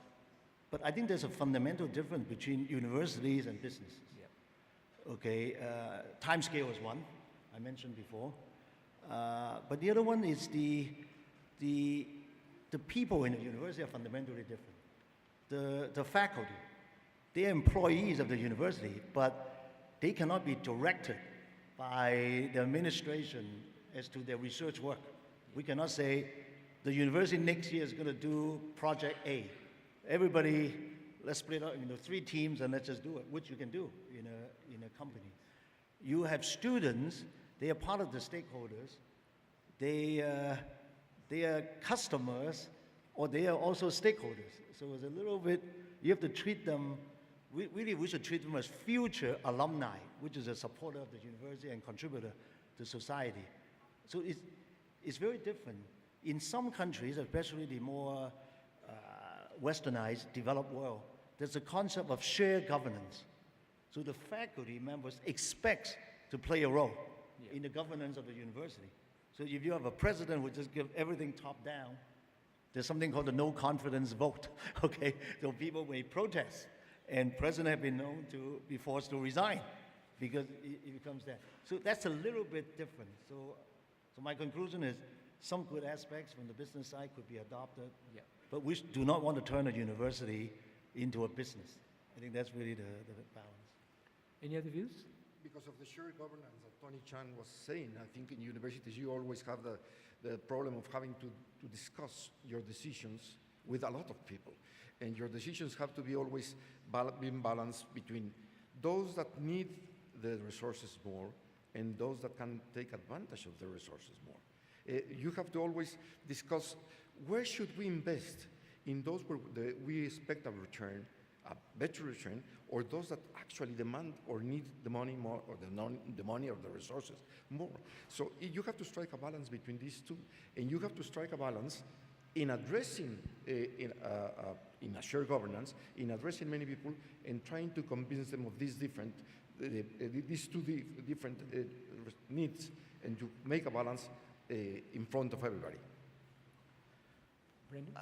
But I think there's a fundamental difference between universities and businesses. Yeah. Okay, time scale is one, I mentioned before. But the other one is the people in the university are fundamentally different. The faculty, they are employees of the university, but they cannot be directed by the administration as to their research work. We cannot say the university next year is going to do project A. Everybody, let's split up into 3 teams and let's just do it, which you can do in a company. You have students, they are part of the stakeholders, they are customers, or they are also stakeholders. So it's a little bit, you have to treat them, we should treat them as future alumni, which is a supporter of the university and contributor to society. So it's very different. In some countries, especially the more westernized, developed world, there's a concept of shared governance. So the faculty members expect to play a role in the governance of the university. So if you have a president who just gives everything top down, there's something called the no confidence vote, okay? So people may protest, and president have been known to be forced to resign because it becomes that. So that's a little bit different. So my conclusion is some good aspects from the business side could be adopted, but we do not want to turn a university into a business. I think that's really the balance. Any other views? Because of the shared governance that Tony Chan was saying, I think in universities you always have the problem of having to discuss your decisions with a lot of people. And your decisions have to be always being balanced between those that need the resources more and those that can take advantage of the resources more. You have to always discuss where should we invest in those where we expect a return, a better return, or those that actually demand or need the money more, or the money or the resources more. So you have to strike a balance between these two, and you have to strike a balance in addressing, in a shared governance, in addressing many people and trying to convince them of these two different needs, and to make a balance in front of everybody. Brendan?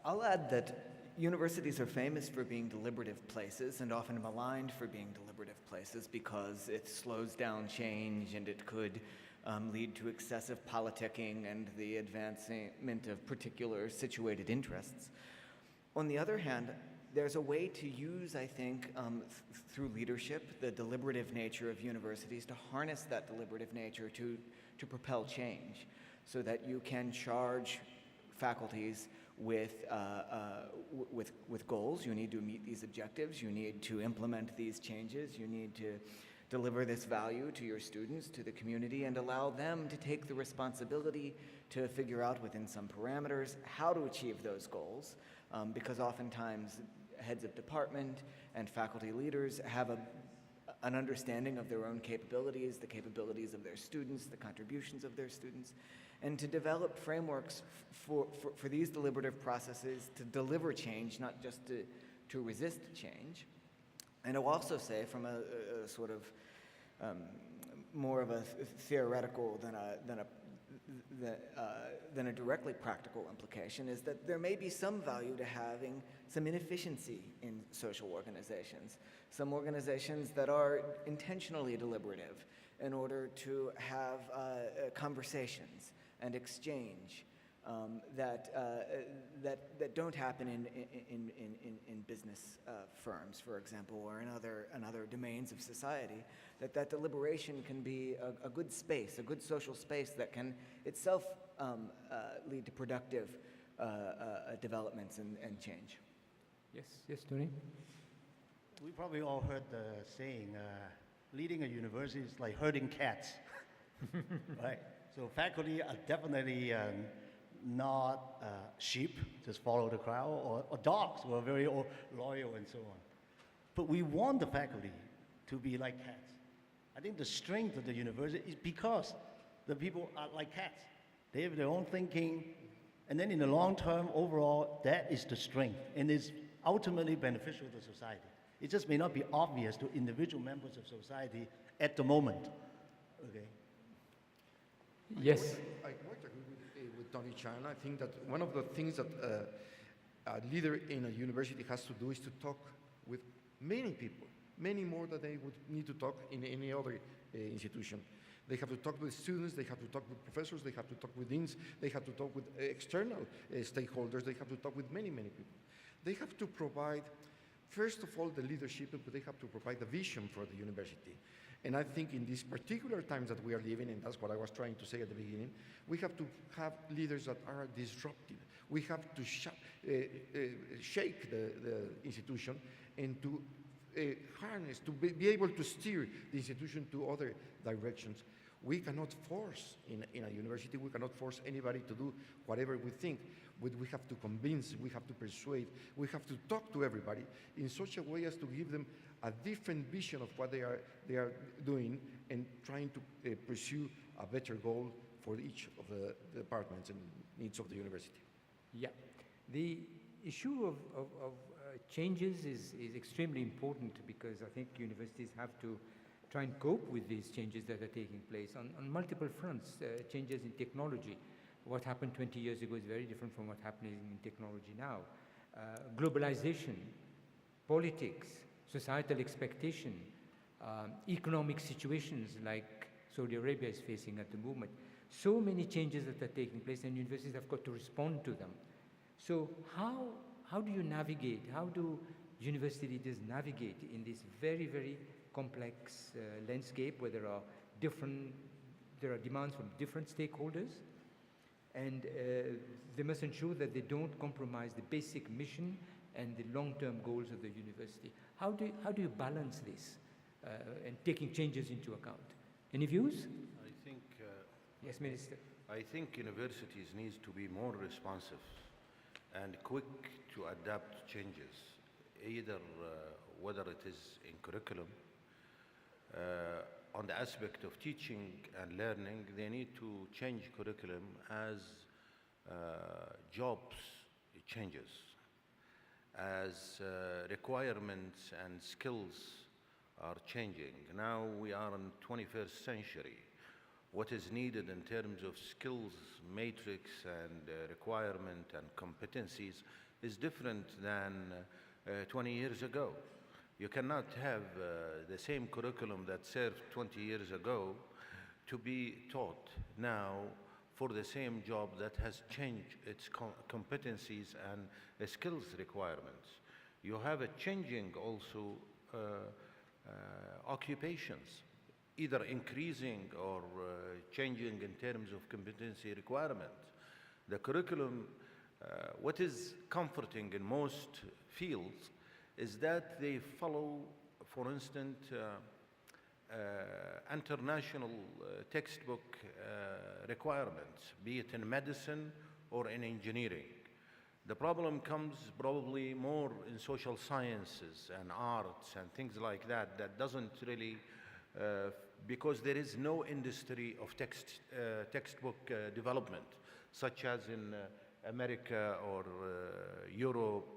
I'll add that universities are famous for being deliberative places and often maligned for being deliberative places because it slows down change and it could lead to excessive politicking and the advancement of particular situated interests. On the other hand, there's a way to use, I think, through leadership, the deliberative nature of universities to harness that deliberative nature to propel change so that you can charge faculties with goals. You need to meet these objectives. You need to implement these changes. You need to deliver this value to your students, to the community, and allow them to take the responsibility to figure out within some parameters how to achieve those goals, because oftentimes heads of department and faculty leaders have an understanding of their own capabilities, the capabilities of their students, the contributions of their students, and to develop frameworks for these deliberative processes to deliver change, not just to resist change. And I'll also say, from a sort of more of a theoretical than a directly practical implication, is that there may be some value to having some inefficiency in social organizations, some organizations that are intentionally deliberative in order to have conversations and exchange that don't happen in business firms, for example, or in other domains of society. That deliberation can be a good space, a good social space that can itself lead to productive developments and change. Yes, Tony? We probably all heard the saying, leading a university is like herding cats, right? So faculty are definitely not sheep, just follow the crowd, or dogs who are very loyal and so on. But we want the faculty to be like cats. I think the strength of the university is because the people are like cats. They have their own thinking, and then in the long term, overall, that is the strength, and is ultimately beneficial to society. It just may not be obvious to individual members of society at the moment, okay? Yes. I quite agree with Tony Chan. I think that one of the things that a leader in a university has to do is to talk with many people, many more than they would need to talk in any other institution. They have to talk with students, they have to talk with professors, they have to talk with deans, they have to talk with external stakeholders, they have to talk with many, many people. They have to provide, first of all, the leadership, but they have to provide the vision for the university. And I think in these particular times that we are living, and that's what I was trying to say at the beginning, we have to have leaders that are disruptive. We have to shake the institution and to harness, to be able to steer the institution to other directions. We cannot force, in a university, we cannot force anybody to do whatever we think. We have to convince, we have to persuade, we have to talk to everybody in such a way as to give them a different vision of what they are doing and trying to pursue a better goal for each of the departments and needs of the university. Yeah. The issue of changes is extremely important, because I think universities have to try and cope with these changes that are taking place on multiple fronts. Changes in technology. What happened 20 years ago is very different from what's happening in technology now. Globalization, politics, societal expectation, economic situations like Saudi Arabia is facing at the moment. So many changes that are taking place, and universities have got to respond to them. So how do you navigate, how do university leaders navigate in this very, very complex landscape where there are demands from different stakeholders, and they must ensure that they don't compromise the basic mission and the long-term goals of the university? How do you balance this and taking changes into account? Any views? I think Yes, Minister. I think universities need to be more responsive and quick to adapt changes, either whether it is in curriculum, on the aspect of teaching and learning. They need to change curriculum as jobs changes, as requirements and skills are changing. Now we are in 21st century. What is needed in terms of skills matrix and requirement and competencies is different than 20 years ago. You cannot have the same curriculum that served 20 years ago to be taught now for the same job that has changed its competencies and skills requirements. You have a changing also occupations, either increasing or changing in terms of competency requirements. The curriculum, what is comforting in most fields is that they follow, for instance, international textbook requirements, be it in medicine or in engineering. The problem comes probably more in social sciences and arts and things like that, that doesn't really, because there is no industry of textbook development, such as in America or Europe.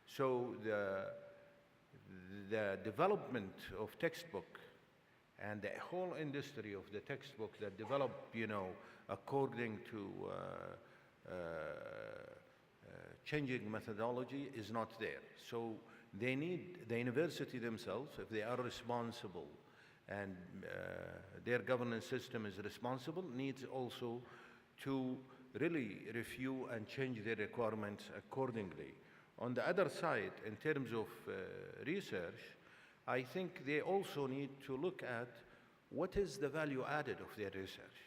So the development of textbook And the whole industry of the textbook that developed, according to changing methodology is not there. So they need the university themselves, if they are responsible and their governance system is responsible, needs also to really review and change their requirements accordingly. On the other side, in terms of research, I think they also need to look at what is the value added of their research?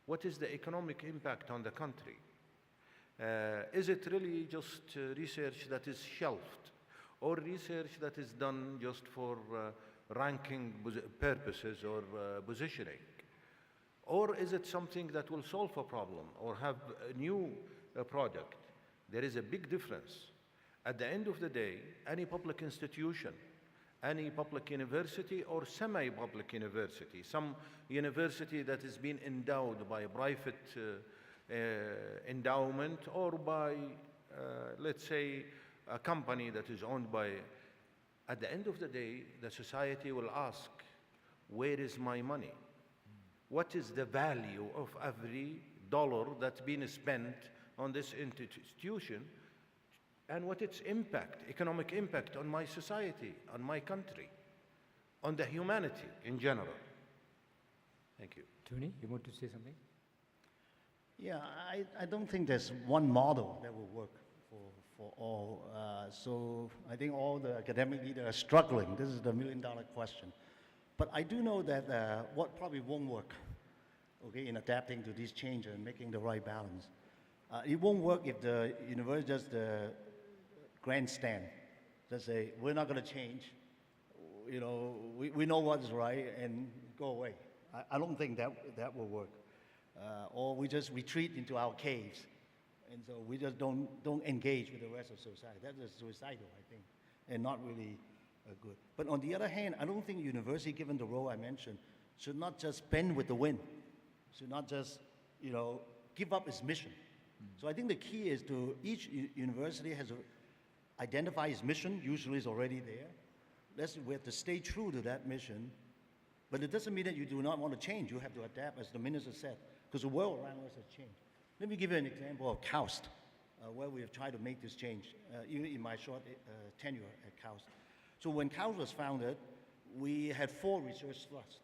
What is the economic impact on the country? Is it really just research that is shelved, or research that is done just for ranking purposes or positioning? Or is it something that will solve a problem or have a new product? There is a big difference. At the end of the day, any public institution, any public university or semi-public university, some university that has been endowed by a private endowment or by, let's say, a company that is owned by, at the end of the day, the society will ask, where is my money? What is the value of every dollar that's been spent on this institution, and what its impact, economic impact on my society, on my country, on the humanity in general? Thank you. Tony, you want to say something? Yeah, I don't think there's one model that will work for all. So I think all the academic leaders are struggling. This is the million-dollar question. But I do know that what probably won't work, okay, in adapting to these changes and making the right balance. It won't work if the university does the grandstand. Just say, we're not going to change. You know, we know what's right and go away. I don't think that will work. Or we just retreat into our caves. And so we just don't engage with the rest of society. That is suicidal, I think, and not really good. But on the other hand, I don't think university, given the role I mentioned, should not just bend with the wind. Should not just, give up its mission. So I think the key is to each university has to identify its mission. Usually it's already there. We have to stay true to that mission. But it doesn't mean that you do not want to change. You have to adapt, as the minister said, because the world around us has changed. Let me give you an example of KAUST, where we have tried to make this change, even in my short tenure at KAUST. So when KAUST was founded, we had 4 research thrusts,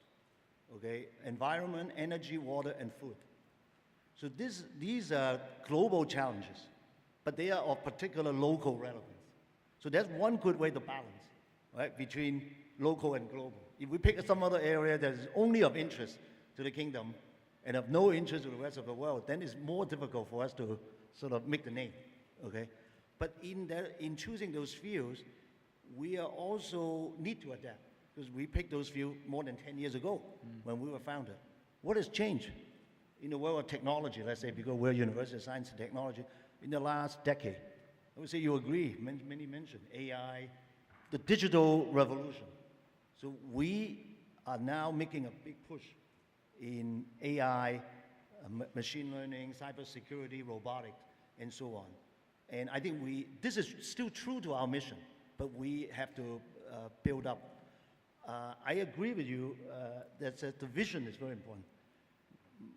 okay? Environment, energy, water, and food. So these are global challenges, but they are of particular local relevance. So that's one good way to balance, right, between local and global. If we pick some other area that is only of interest to the kingdom and of no interest to the rest of the world, then it's more difficult for us to sort of make the name, okay? But in choosing those fields, we are also need to adapt, because we picked those fields more than 10 years ago when we were founded. What has changed in the world of technology, let's say, because we're University of Science and Technology, in the last decade? I would say you agree, many mentioned AI, the digital revolution. So we are now making a big push in AI, machine learning, cybersecurity, robotics, and so on. And I think this is still true to our mission, but we have to build up. I agree with you that the vision is very important.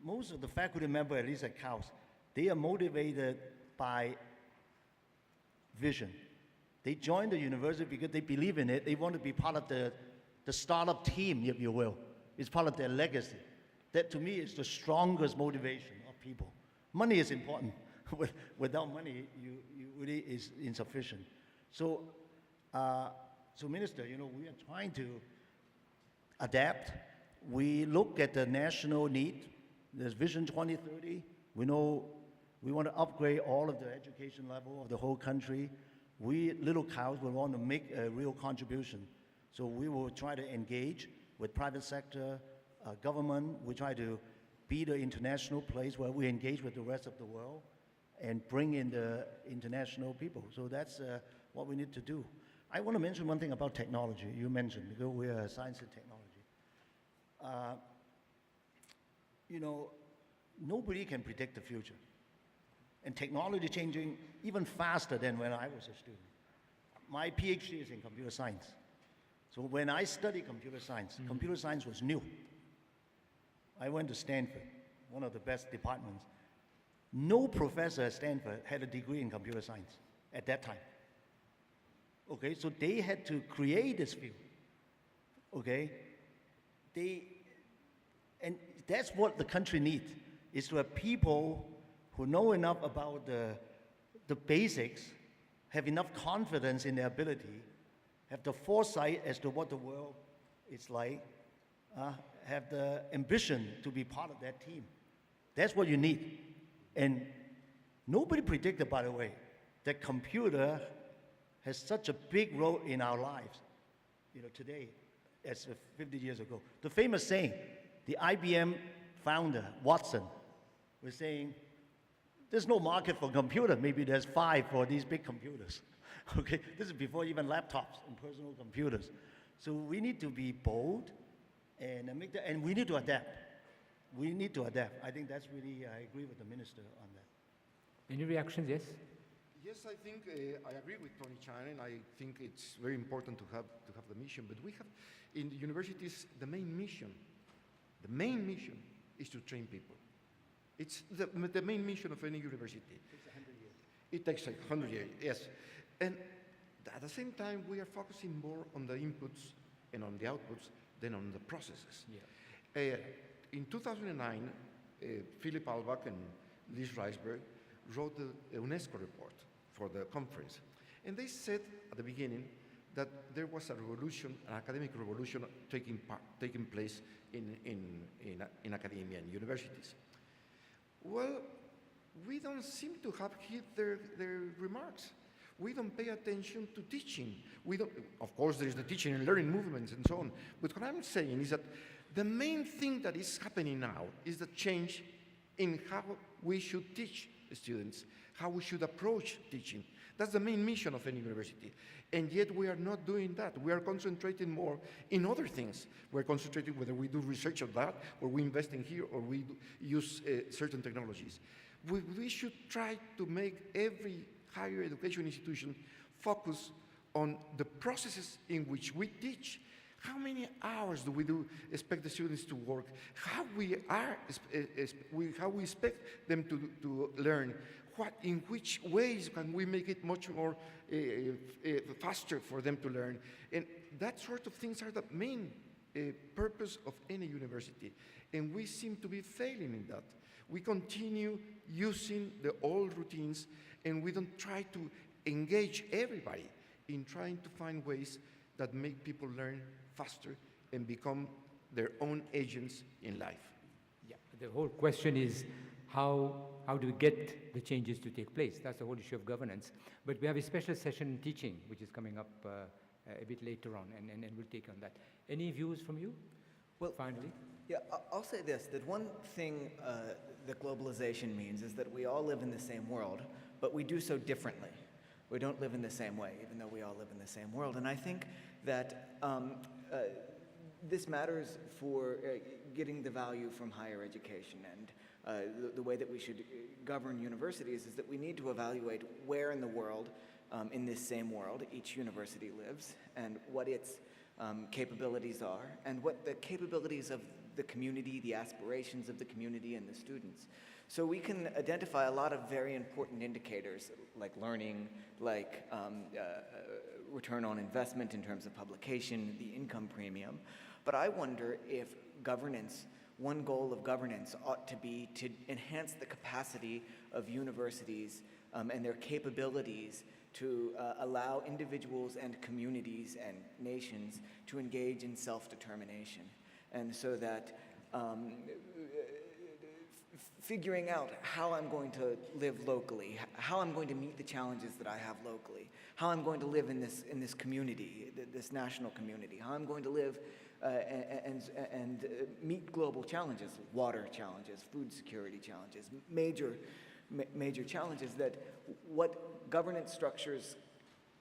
Most of the faculty members, at least at KAUST, they are motivated by vision. They join the university because they believe in it. They want to be part of the startup team, if you will. It's part of their legacy. That, to me, is the strongest motivation of people. Money is important. Without money, you really is insufficient. So, Minister, we are trying to adapt. We look at the national need. There's Vision 2030. We know we want to upgrade all of the education level of the whole country. We, Little Cows, will want to make a real contribution. So we will try to engage with private sector, government. We try to be the international place where we engage with the rest of the world and bring in the international people. So that's what we need to do. I want to mention one thing about technology. You mentioned, because we are science and technology. Nobody can predict the future. And technology changing even faster than when I was a student. My PhD is in computer science. So when I studied computer science was new. I went to Stanford, one of the best departments. No professor at Stanford had a degree in computer science at that time. Okay, so they had to create this field. Okay, and that's what the country needs, is to have people who know enough about the basics, have enough confidence in their ability, have the foresight as to what the world is like, have the ambition to be part of that team. That's what you need. And nobody predicted, by the way, that computer has such a big role in our lives, today, as 50 years ago. The famous saying, the IBM founder, Watson, was saying, there's no market for computer. Maybe there's 5 for these big computers. Okay, this is before even laptops and personal computers. So we need to be bold and and we need to adapt. We need to adapt. I think that's really, I agree with the minister on that. Any reactions? Yes? Yes, I think I agree with Tony Chan, and I think it's very important to have the mission. But we have, in the universities, the main mission is to train people. It's the main mission of any university. It takes 100 years. It takes 100 years, yes. And at the same time, we are focusing more on the inputs and on the outputs than on the processes. Yeah. In 2009, Philip Albach and Liz Reisberg wrote the UNESCO report for the conference. And they said at the beginning that there was a revolution, an academic revolution taking place in academia and universities. Well, we don't seem to have heard their remarks. We don't pay attention to teaching. Of course, there is the teaching and learning movements and so on. But what I'm saying is that the main thing that is happening now is the change in how we should teach students, how we should approach teaching. That's the main mission of any university. And yet we are not doing that. We are concentrating more in other things. We're concentrating whether we do research on that, or we invest in here, or we use certain technologies. We should try to make every higher education institution focus on the processes in which we teach. How many hours do we expect the students to work? How we expect them to learn? In which ways can we make it much more faster for them to learn? And that sort of things are the main purpose of any university. And we seem to be failing in that. We continue using the old routines, and we don't try to engage everybody in trying to find ways that make people learn faster and become their own agents in life. Yeah, the whole question is how do we get the changes to take place? That's the whole issue of governance. But we have a special session in teaching, which is coming up a bit later on, and we'll take on that. Any views from you? Well, finally? Yeah, I'll say this, that one thing that globalization means is that we all live in the same world, but we do so differently. We don't live in the same way, even though we all live in the same world. And I think that this matters for getting the value from higher education. And the way that we should govern universities is that we need to evaluate where in the world, in this same world, each university lives, and what its capabilities are, and what the capabilities of the community, the aspirations of the community and the students. So we can identify a lot of very important indicators like learning, like return on investment in terms of publication, the income premium. But I wonder if governance, one goal of governance ought to be to enhance the capacity of universities and their capabilities to allow individuals and communities and nations to engage in self-determination. And so that figuring out how I'm going to live locally, how I'm going to meet the challenges that I have locally, how I'm going to live in this community, this national community, how I'm going to live and meet global challenges, water challenges, food security challenges, major challenges that what governance structures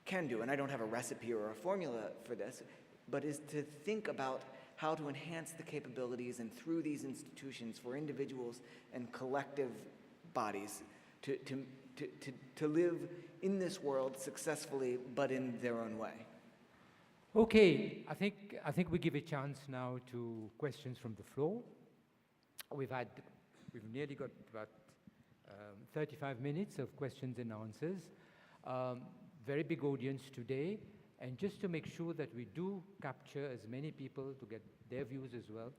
can do, and I don't have a recipe or a formula for this, but is to think about how to enhance the capabilities and through these institutions for individuals and collective bodies to live in this world successfully, but in their own way. Okay, I think we give a chance now to questions from the floor. We've nearly got about 35 minutes of questions and answers. Very big audience today, and just to make sure that we do capture as many people to get their views as well,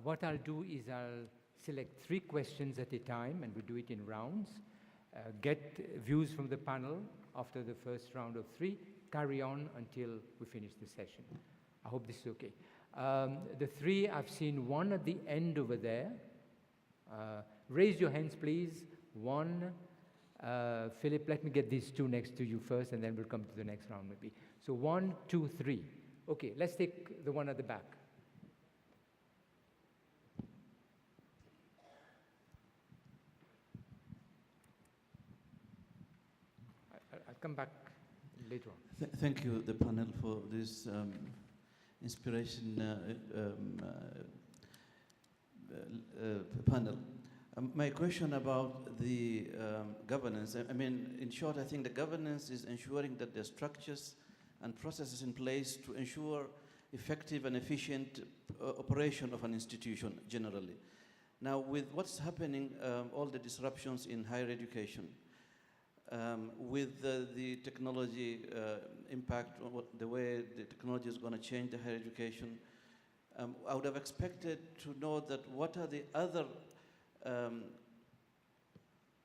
what I'll do is I'll select 3 questions at a time, and we do it in rounds. Get views from the panel after the first round of 3, carry on until we finish the session. I hope this is okay. The 3, I've seen one at the end over there. Raise your hands, please. 1, Philip, let me get these 2 next to you first, and then we'll come to the next round maybe. So 1, 2, 3. Okay, let's take the one at the back. I'll come back later on. Thank you, the panel, for this inspiration panel. My question about the governance, I mean, in short, I think the governance is ensuring that there are structures and processes in place to ensure effective and efficient operation of an institution generally. Now, with what's happening, all the disruptions in higher education, with the technology impact, the way the technology is going to change the higher education, I would have expected to know that what are the other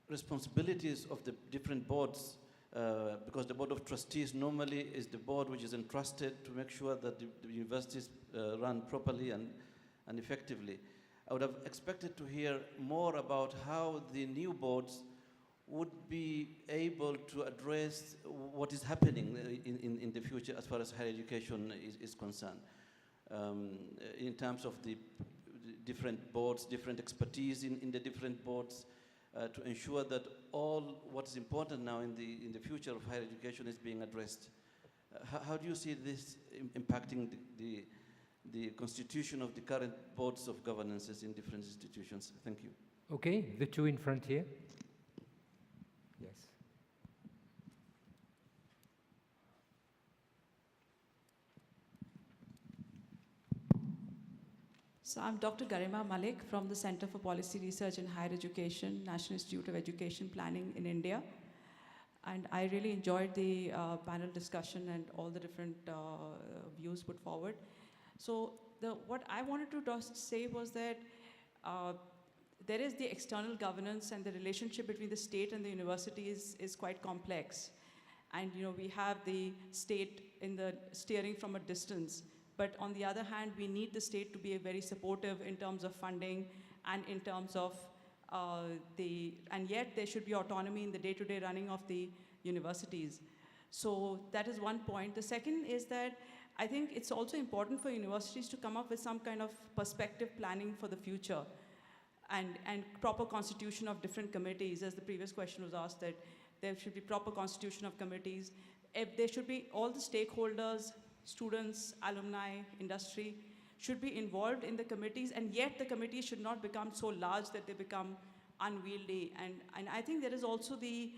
responsibilities of the different boards, because the Board of Trustees normally is the board which is entrusted to make sure that the universities run properly and effectively. I would have expected to hear more about how the new boards would be able to address what is happening in the future as far as higher education is concerned, in terms of the different boards, different expertise in the different boards, to ensure that all what is important now in the future of higher education is being addressed. How do you see this impacting the constitution of the current boards of governances in different institutions? Thank you. Okay, the 2 in front here. Yes. So I'm Dr. Garima Malik from the Center for Policy Research in Higher Education, National Institute of Education Planning in India. And I really enjoyed the panel discussion and all the different views put forward. So what I wanted to just say was that there is the external governance, and the relationship between the state and the university is quite complex. And we have the state in the steering from a distance. But on the other hand, we need the state to be very supportive in terms of funding and in terms of and yet there should be autonomy in the day-to-day running of the universities. So that is one point. The second is that I think it's also important for universities to come up with some kind of perspective planning for the future and proper constitution of different committees. As the previous question was asked, that there should be proper constitution of committees. If there should be all the stakeholders, students, alumni, industry, should be involved in the committees, and yet the committees should not become so large that they become unwieldy. And I think there is also the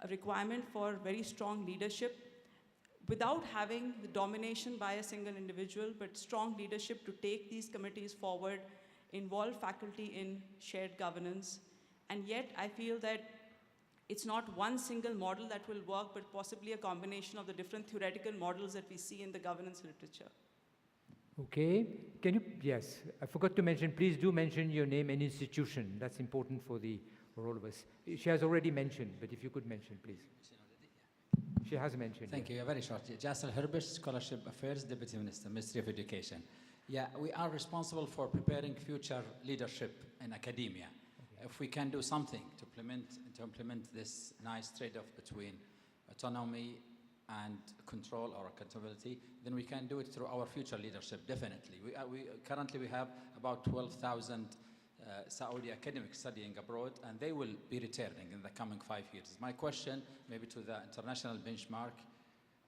requirement for very strong leadership without having the domination by a single individual, but strong leadership to take these committees forward, involve faculty in shared governance. And yet I feel that it's not one single model that will work, but possibly a combination of the different theoretical models that we see in the governance literature. Okay, can you, yes, I forgot to mention, please do mention your name and institution. That's important for all of us. She has already mentioned, but if you could mention, please. She has mentioned. Thank you, very short. Jasal Herbish, Scholarship Affairs, Deputy Minister, Ministry of Education. Yeah, we are responsible for preparing future leadership in academia. Okay. If we can do something to implement this nice trade-off between autonomy and control or accountability, then we can do it through our future leadership, definitely. Currently we have about 12,000 Saudi academics studying abroad, and they will be returning in the coming 5 years. My question, maybe to the international benchmark,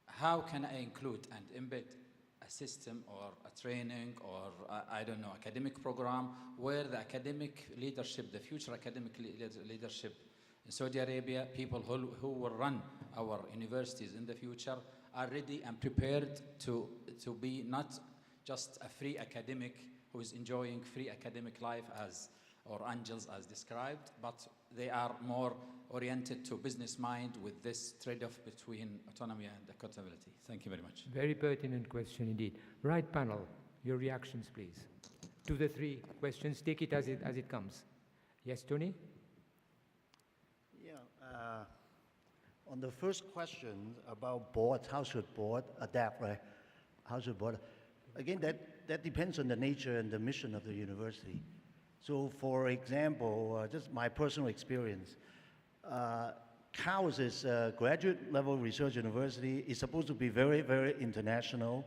how can I include and embed a system or a training or, I don't know, academic program where the academic leadership, the future academic leadership in Saudi Arabia, people who will run our universities in the future, are ready and prepared to be not just a free academic who is enjoying free academic life or angels as described, but they are more oriented to business mind with this trade-off between autonomy and accountability. Thank you very much. Very pertinent question indeed. Right panel, your reactions please. To the three questions, take it as it comes. Yes, Tony? Yeah, on the first question about boards, how should board adapt, right? How should board? Again, that depends on the nature and the mission of the university. So for example, just my personal experience, CAUS is a graduate level research university. It's supposed to be very, very international.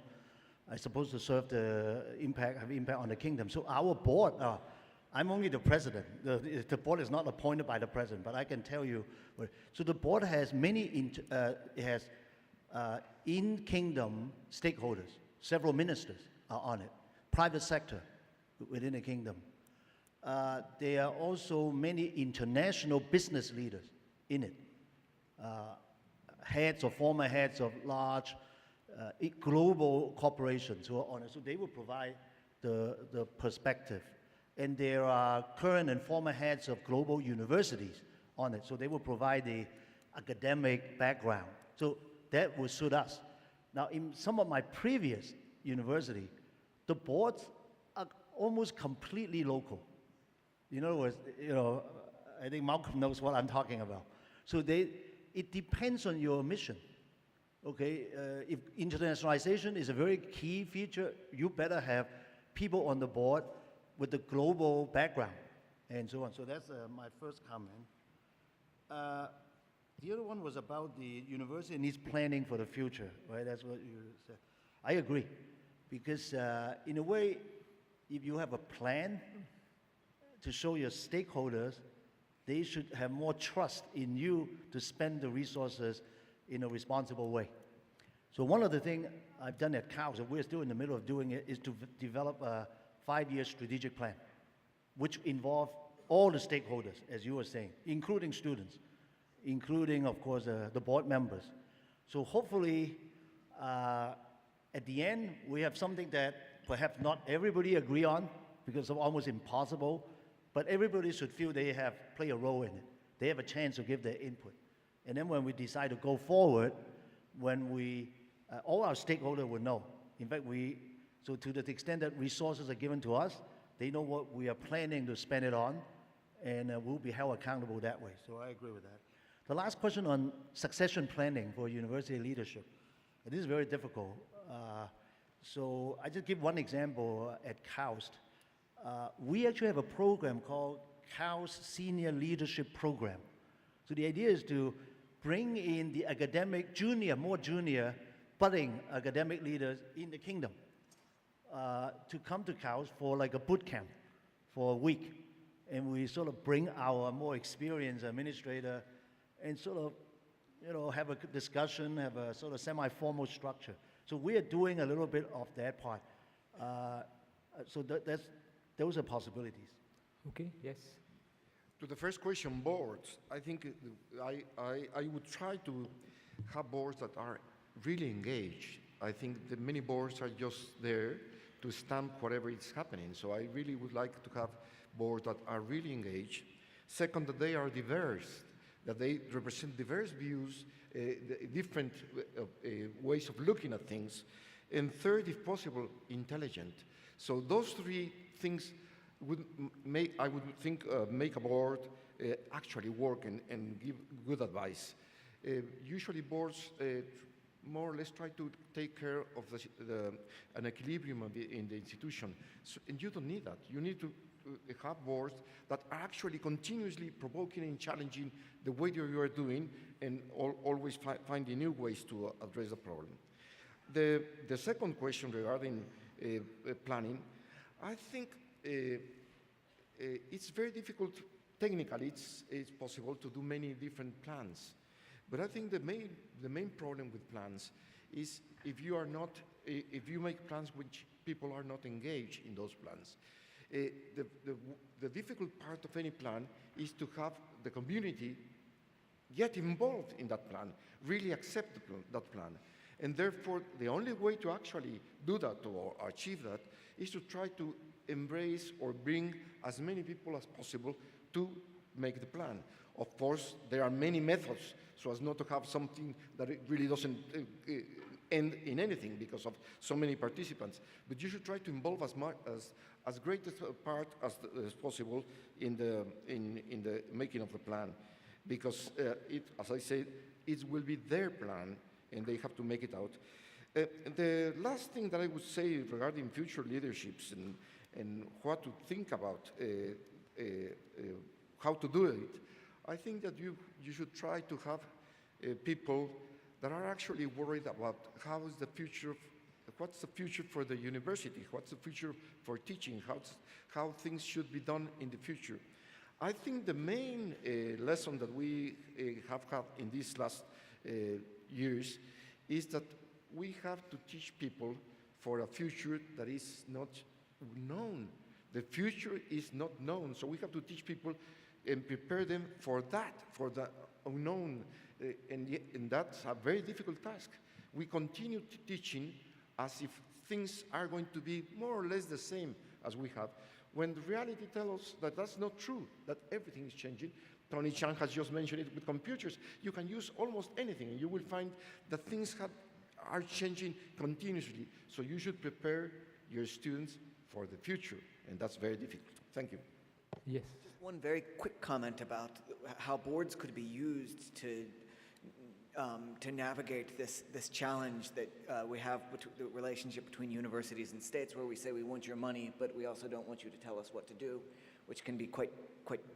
It's supposed to serve have impact on the kingdom. So our board, I'm only the president. The board is not appointed by the president, but I can tell you. So the board has many in-kingdom stakeholders. Several ministers are on it. Private sector within the kingdom. There are also many international business leaders in it. Heads or former heads of large global corporations who are on it. So they will provide the perspective. And there are current and former heads of global universities on it. So they will provide the academic background. So that will suit us. Now, in some of my previous university, the boards are almost completely local. In other words, I think Malcolm knows what I'm talking about. So it depends on your mission. Okay, if internationalization is a very key feature, you better have people on the board with the global background and so on. So that's my first comment. The other one was about the university needs planning for the future, right? That's what you said. I agree, because in a way, if you have a plan to show your stakeholders, they should have more trust in you to spend the resources in a responsible way. So one of the things I've done at CAUS, and we're still in the middle of doing it, is to develop a 5-year strategic plan, which involves all the stakeholders, as you were saying, including students, including, of course, the board members. So hopefully, at the end, we have something that perhaps not everybody agree on, because it's almost impossible, but everybody should feel they play a role in it. They have a chance to give their input. And then when we decide to go forward, all our stakeholders will know. In fact, so to the extent that resources are given to us, they know what we are planning to spend it on, and we'll be held accountable that way. So I agree with that. The last question on succession planning for university leadership. This is very difficult. So I just give one example at CAUS. We actually have a program called CAUS Senior Leadership Program. So the idea is to bring in the academic, more junior, budding academic leaders in the kingdom to come to CAUS for like a boot camp for a week. And we sort of bring our more experienced administrator and sort of, have a discussion, have a sort of semi-formal structure. So we are doing a little bit of that part. So those are possibilities. Okay, yes. To the first question, boards, I think I would try to have boards that are really engaged. I think that many boards are just there to stamp whatever is happening. So I really would like to have boards that are really engaged. Second, that they are diverse, that they represent diverse views, different ways of looking at things. And third, if possible, intelligent. So those three things would make a board actually work and give good advice. Usually boards more or less try to take care of an equilibrium in the institution. So, and you don't need that. You need to have boards that are actually continuously provoking and challenging the way that you are doing and always finding new ways to address the problem. The second question regarding planning, I think it's very difficult. Technically, it's possible to do many different plans. But I think the main problem with plans is if you make plans which people are not engaged in those plans. The difficult part of any plan is to have the community get involved in that plan, really accept that plan. And therefore, the only way to actually do that or achieve that is to try to embrace or bring as many people as possible to make the plan. Of course, there are many methods so as not to have something that it really doesn't end in anything because of so many participants. But you should try to involve as great a part as possible in the making of the plan, because as I said, it will be their plan and they have to make it out. The last thing that I would say regarding future leaderships and what to think about how to do it, I think that you should try to have people that are actually worried about how is the future, what's the future for the university, what's the future for teaching, how things should be done in the future. I think the main lesson that we have had in these last years is that we have to teach people for a future that is not known. The future is not known, so we have to teach people and prepare them for that, for the unknown, and that's a very difficult task. We continue teaching as if things are going to be more or less the same as we have, when the reality tells us that that's not true, that everything is changing. Tony Chan has just mentioned it with computers. You can use almost anything, and you will find that things are changing continuously. So you should prepare your students for the future, and that's very difficult. Thank you. Yes. Just one very quick comment about how boards could be used to navigate this challenge that we have the relationship between universities and states, where we say we want your money, but we also don't want you to tell us what to do, which can be quite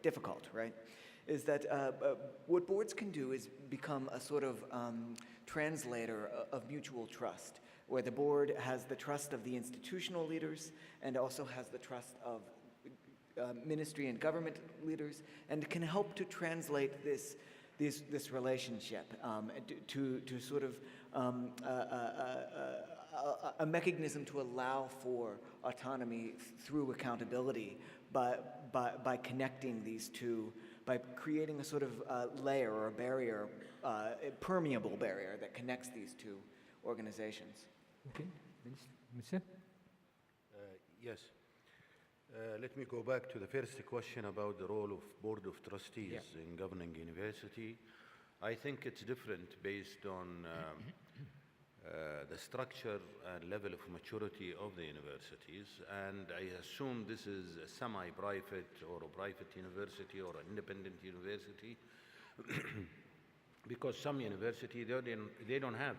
difficult, right? Is that what boards can do is become a sort of translator of mutual trust, where the board has the trust of the institutional leaders and also has the trust of ministry and government leaders, and can help to translate this relationship to sort of a mechanism to allow for autonomy through accountability by connecting these two, by creating a sort of layer or a barrier, a permeable barrier that connects these two organizations. Okay, Monsieur? Yes. Let me go back to the first question about the role of Board of Trustees in governing university. I think it's different based on the structure and level of maturity of the universities, and I assume this is a semi-private or a private university or an independent university because some university, they don't have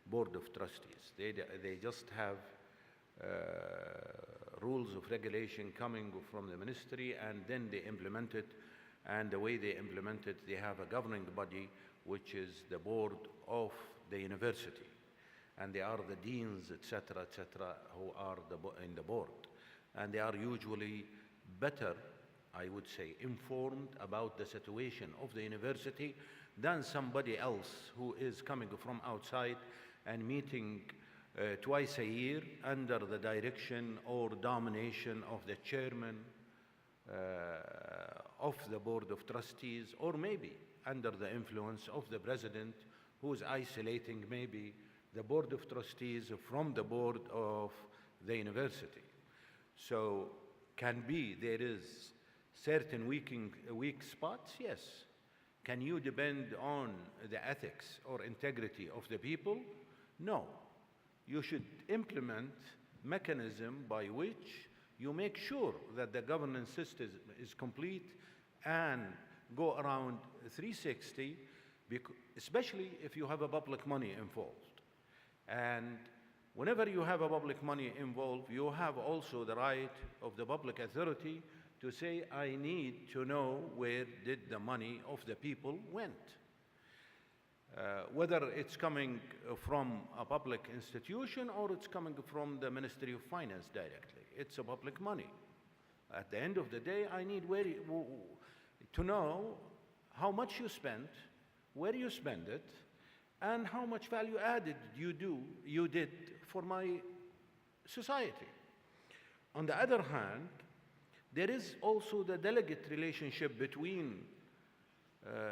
Board of Trustees. They just have rules of regulation coming from the ministry, and then they implement it, and the way they implement it, they have a governing body, which is the board of the university, and they are the deans, etc., who are in the board, and they are usually better, I would say, informed about the situation of the university than somebody else who is coming from outside and meeting twice a year under the direction or domination of the chairman of the Board of Trustees, or maybe under the influence of the president, who is isolating maybe the Board of Trustees from the board of the university. So can be there is certain weak spots, yes. Can you depend on the ethics or integrity of the people? No. You should implement mechanism by which you make sure that the governance system is complete and go around 360, especially if you have a public money involved. And whenever you have a public money involved, you have also the right of the public authority to say, I need to know where did the money of the people went. Whether it's coming from a public institution or it's coming from the Ministry of Finance directly. It's a public money. At the end of the day, I need to know how much you spent, where you spend it, and how much value added you did for my society. On the other hand, there is also the delegate relationship between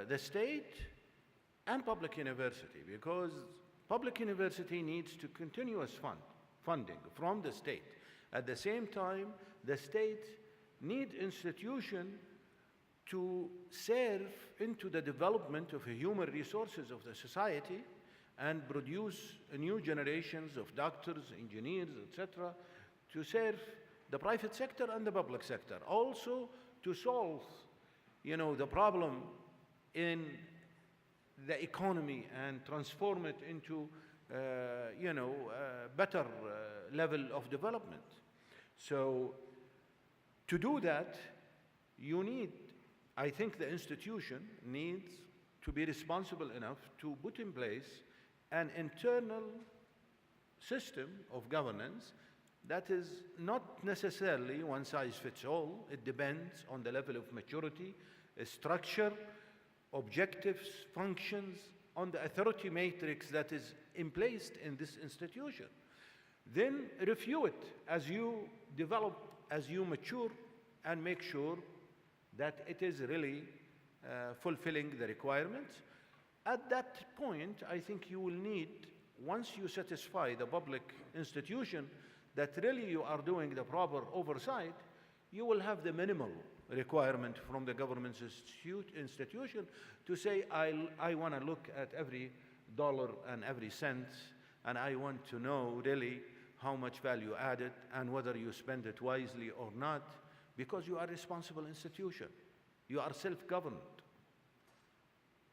the state and public university, because Public university needs to continuous funding from the state. At the same time, the state needs institutions to serve into the development of the human resources of the society and produce new generations of doctors, engineers, etc., to serve the private sector and the public sector. Also to solve, the problem in the economy and transform it into, a better level of development. So to do that, I think the institution needs to be responsible enough to put in place an internal system of governance that is not necessarily one size fits all. It depends on the level of maturity, structure, objectives, functions, on the authority matrix that is in place in this institution. Then review it as you develop, as you mature, and make sure that it is really fulfilling the requirements. At that point, I think you will need, once you satisfy the public institution that really you are doing the proper oversight, you will have the minimal requirement from the government institution to say, I want to look at every dollar and every cent, and I want to know really how much value added and whether you spend it wisely or not, because you are a responsible institution. You are self-governed.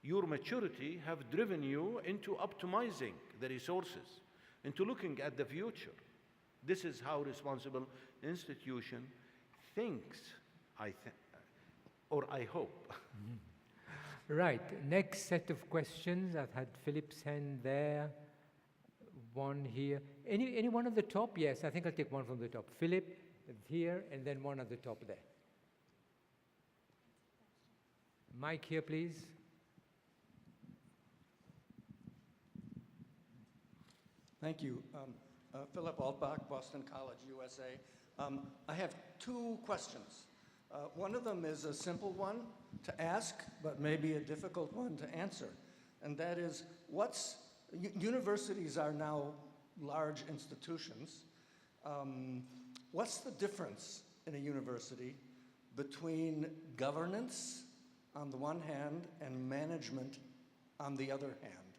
Your maturity have driven you into optimizing the resources, into looking at the future. This is how responsible institution thinks, or I hope. Right, next set of questions. I've had Philip's hand there, one here. Anyone at the top? Yes, I think I'll take one from the top. Philip here, and then one at the top there. Mike here, please. Thank you. Philip Altbach, Boston College, USA. I have two questions. One of them is a simple one to ask, but maybe a difficult one to answer. And that is, universities are now large institutions. What's the difference in a university between governance on the one hand and management on the other hand?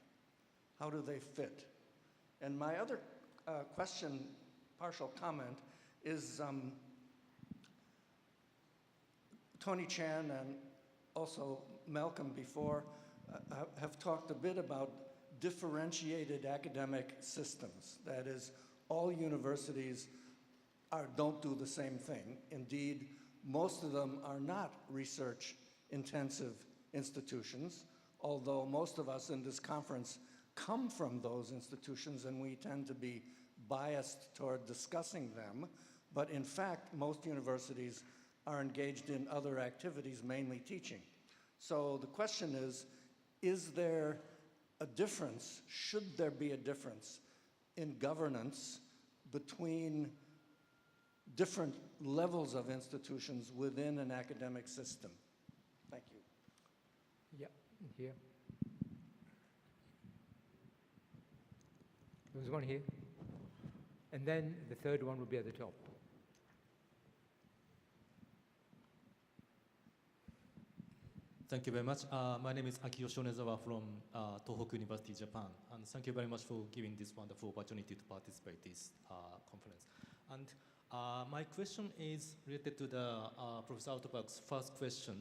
How do they fit? And my other question, partial comment, is Tony Chan and also Malcolm before have talked a bit about differentiated academic systems. That is, all universities don't do the same thing. Indeed, most of them are not research-intensive institutions, although most of us in this conference come from those institutions and we tend to be biased toward discussing them. But in fact, most universities are engaged in other activities, mainly teaching. So the question is there a difference, should there be a difference in governance between different levels of institutions within an academic system? Thank you. Yeah, here. There was one here. And then the third one will be at the top. Thank you very much. My name is Akio Shonezawa from Tohoku University, Japan. And thank you very much for giving this wonderful opportunity to participate in this conference. And my question is related to the Professor Altbach's first question,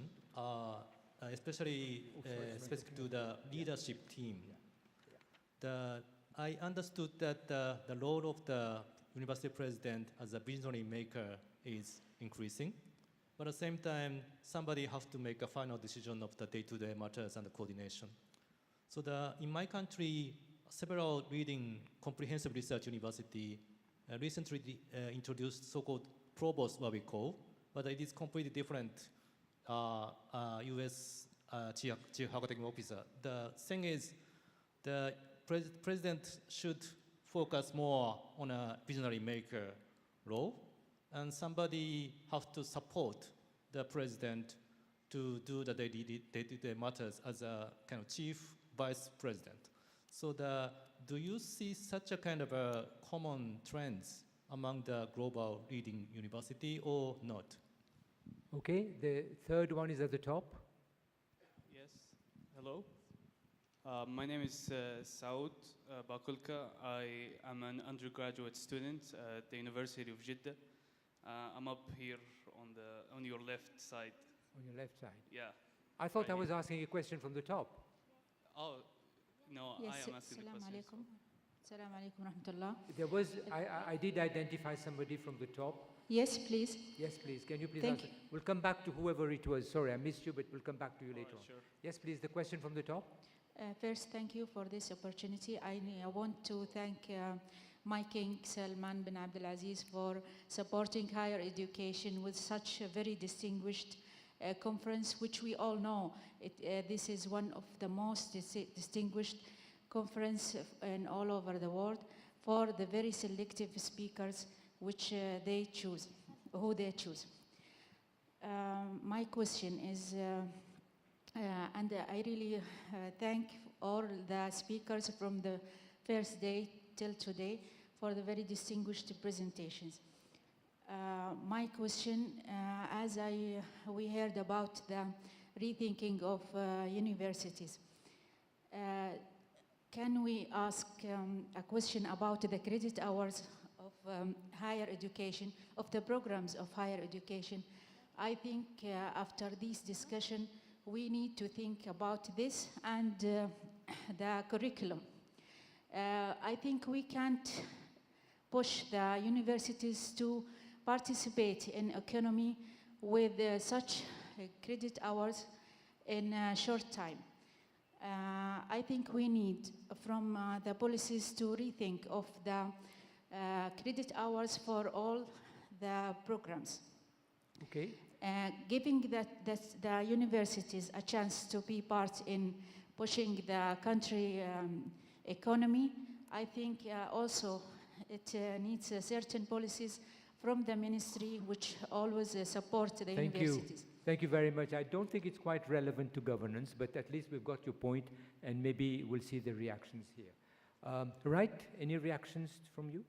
especially specific to the leadership team. I understood that the role of the university president as a visionary maker is increasing. But at the same time, somebody has to make a final decision of the day-to-day matters and the coordination. So in my country, several leading comprehensive research universities recently introduced so-called provost, what we call, but it is completely different U.S. chief academic officer. The thing is, the president should focus more on a visionary maker role, and somebody has to support the president to do the day-to-day matters as a kind of chief vice president. So do you see such a kind of a common trends among the global leading university or not? Okay, the third one is at the top. Yes, hello. My name is Saud Bakulka. I am an undergraduate student at the University of Jeddah. I'm up here on your left side. On your left side. Yeah. I thought right I was here. asking a question from the top. Oh, no, Yes, I am asking the Assalamu question. alaikum. Assalamu alaikum rahmatullah. There was, I did identify somebody from the top. Yes, please. Yes, please. Can you please Thank answer? We'll come back to whoever it was. Sorry, I missed you, but we'll come back to you later on. Sure. Yes, please. The question from the top. First, thank you for this opportunity. I want to thank my King Salman bin Abdulaziz for supporting higher education with such a very distinguished conference, which we all know this is one of the most distinguished conference in all over the world for the very selective speakers which they choose, who they choose. My question is, and I really thank all the speakers from the first day till today for the very distinguished presentations. My question, as we heard about the rethinking of universities, can we ask a question about the credit hours of higher education, of the programs of higher education? I think after this discussion, we need to think about this and the curriculum. I think we can't push the universities to participate in economy with such credit hours in a short time. I think we need from the policies to rethink of the credit hours for all the programs. Okay. Giving the universities a chance to be part in pushing the country economy, I think also it needs certain policies from the ministry which always support the universities. Thank you very much. I don't think it's quite relevant to governance, but at least we've got your point, and maybe we'll see the reactions here. Right? Any reactions from you?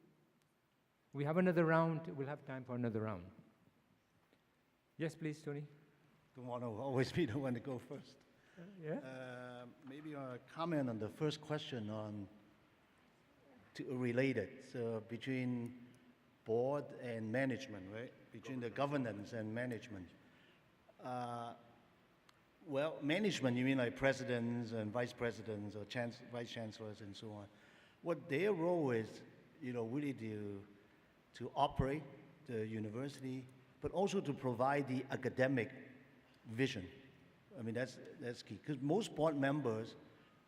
We have another round. We'll have time for another round. Yes, please, Tony. Don't want to always be the one to go first. Yeah? Maybe a comment on the first question on related, so between board and management, right? Between the governance and management. Well, management, you mean like presidents and vice presidents or vice chancellors and so on. What their role is, you know, really to operate the university, but also to provide the academic vision. I mean, that's key. Because most board members,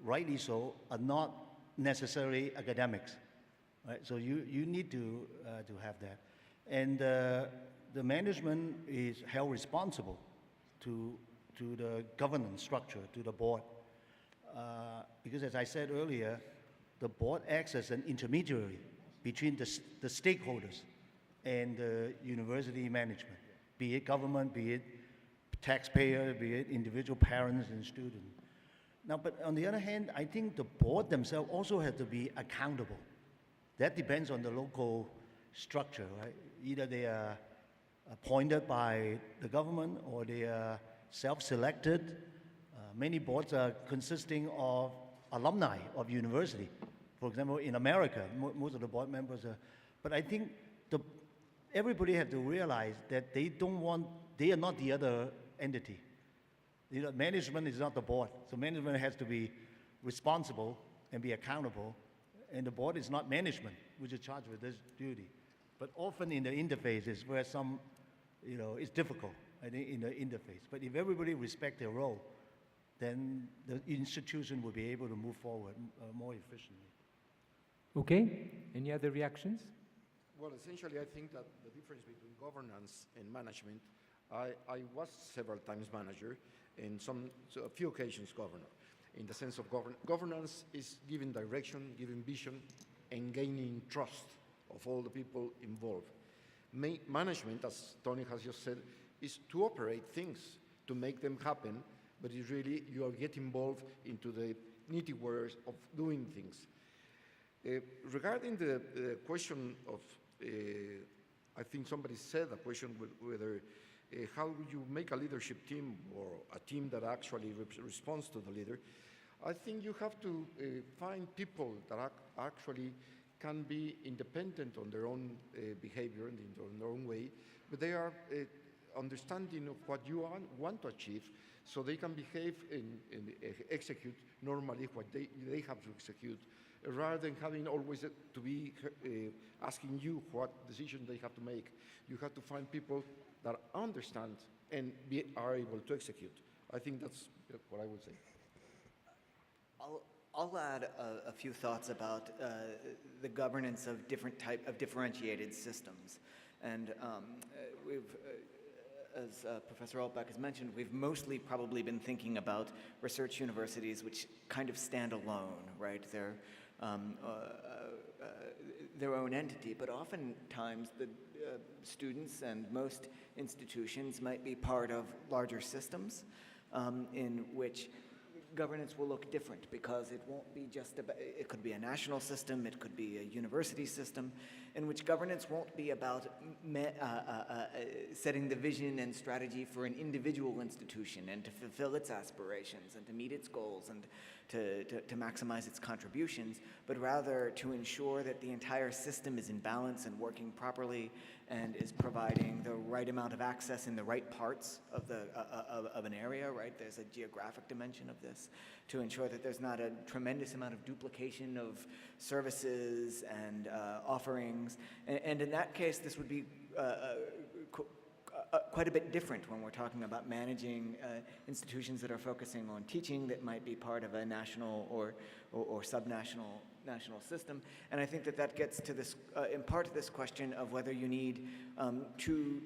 rightly so, are not necessarily academics, right? So you need to have that. And the management is held responsible to the governance structure, to the board. Because as I said earlier, the board acts as an intermediary between the stakeholders and the university management, be it government, be it taxpayer, be it individual parents and students. Now, but on the other hand, I think the board themselves also have to be accountable. That depends on the local structure, right? Either they are appointed by the government or they are self-selected. Many boards are consisting of alumni of university. For example, in America, most of the board members are, but I think everybody has to realize that they are not the other entity. You know, management is not the board, so management has to be responsible and be accountable, and the board is not management, which is charged with this duty. But often in the interface is where some, you know, it's difficult, I think, in the interface. But if everybody respects their role, then the institution will be able to move forward more efficiently. Okay. Any other reactions? Well, essentially, I think that the difference between governance and management, I was several times manager, and a few occasions governor. In the sense of governance is giving direction, giving vision, and gaining trust of all the people involved. Management, as Tony has just said, is to operate things, to make them happen, but it's really, you are getting involved into the nitty-gritty of doing things. Regarding the question of, I think somebody said a question whether how you make a leadership team or a team that actually responds to the leader. I think you have to find people that actually can be independent on their own behavior and in their own way, but they are understanding of what you want to achieve, so they can behave and execute normally what they have to execute, rather than having always to be asking you what decision they have to make. You have to find people that understand and are able to execute. I think that's what I would say. I'll add a few thoughts about the governance of differentiated systems. And as Professor Altbach has mentioned, we've mostly probably been thinking about research universities which kind of stand alone, right? They're their own entity, but oftentimes the students and most institutions might be part of larger systems in which governance will look different, because it won't be just about, it could be a national system, it could be a university system, in which governance won't be about setting the vision and strategy for an individual institution and to fulfill its aspirations and to meet its goals and to maximize its contributions, but rather to ensure that the entire system is in balance and working properly and is providing the right amount of access in the right parts of of an area, right? There's a geographic dimension of this, to ensure that there's not a tremendous amount of duplication of services and offerings. And in that case, this would be quite a bit different when we're talking about managing institutions that are focusing on teaching that might be part of a national or subnational system. And I think that gets to this, in part to this question of whether you need two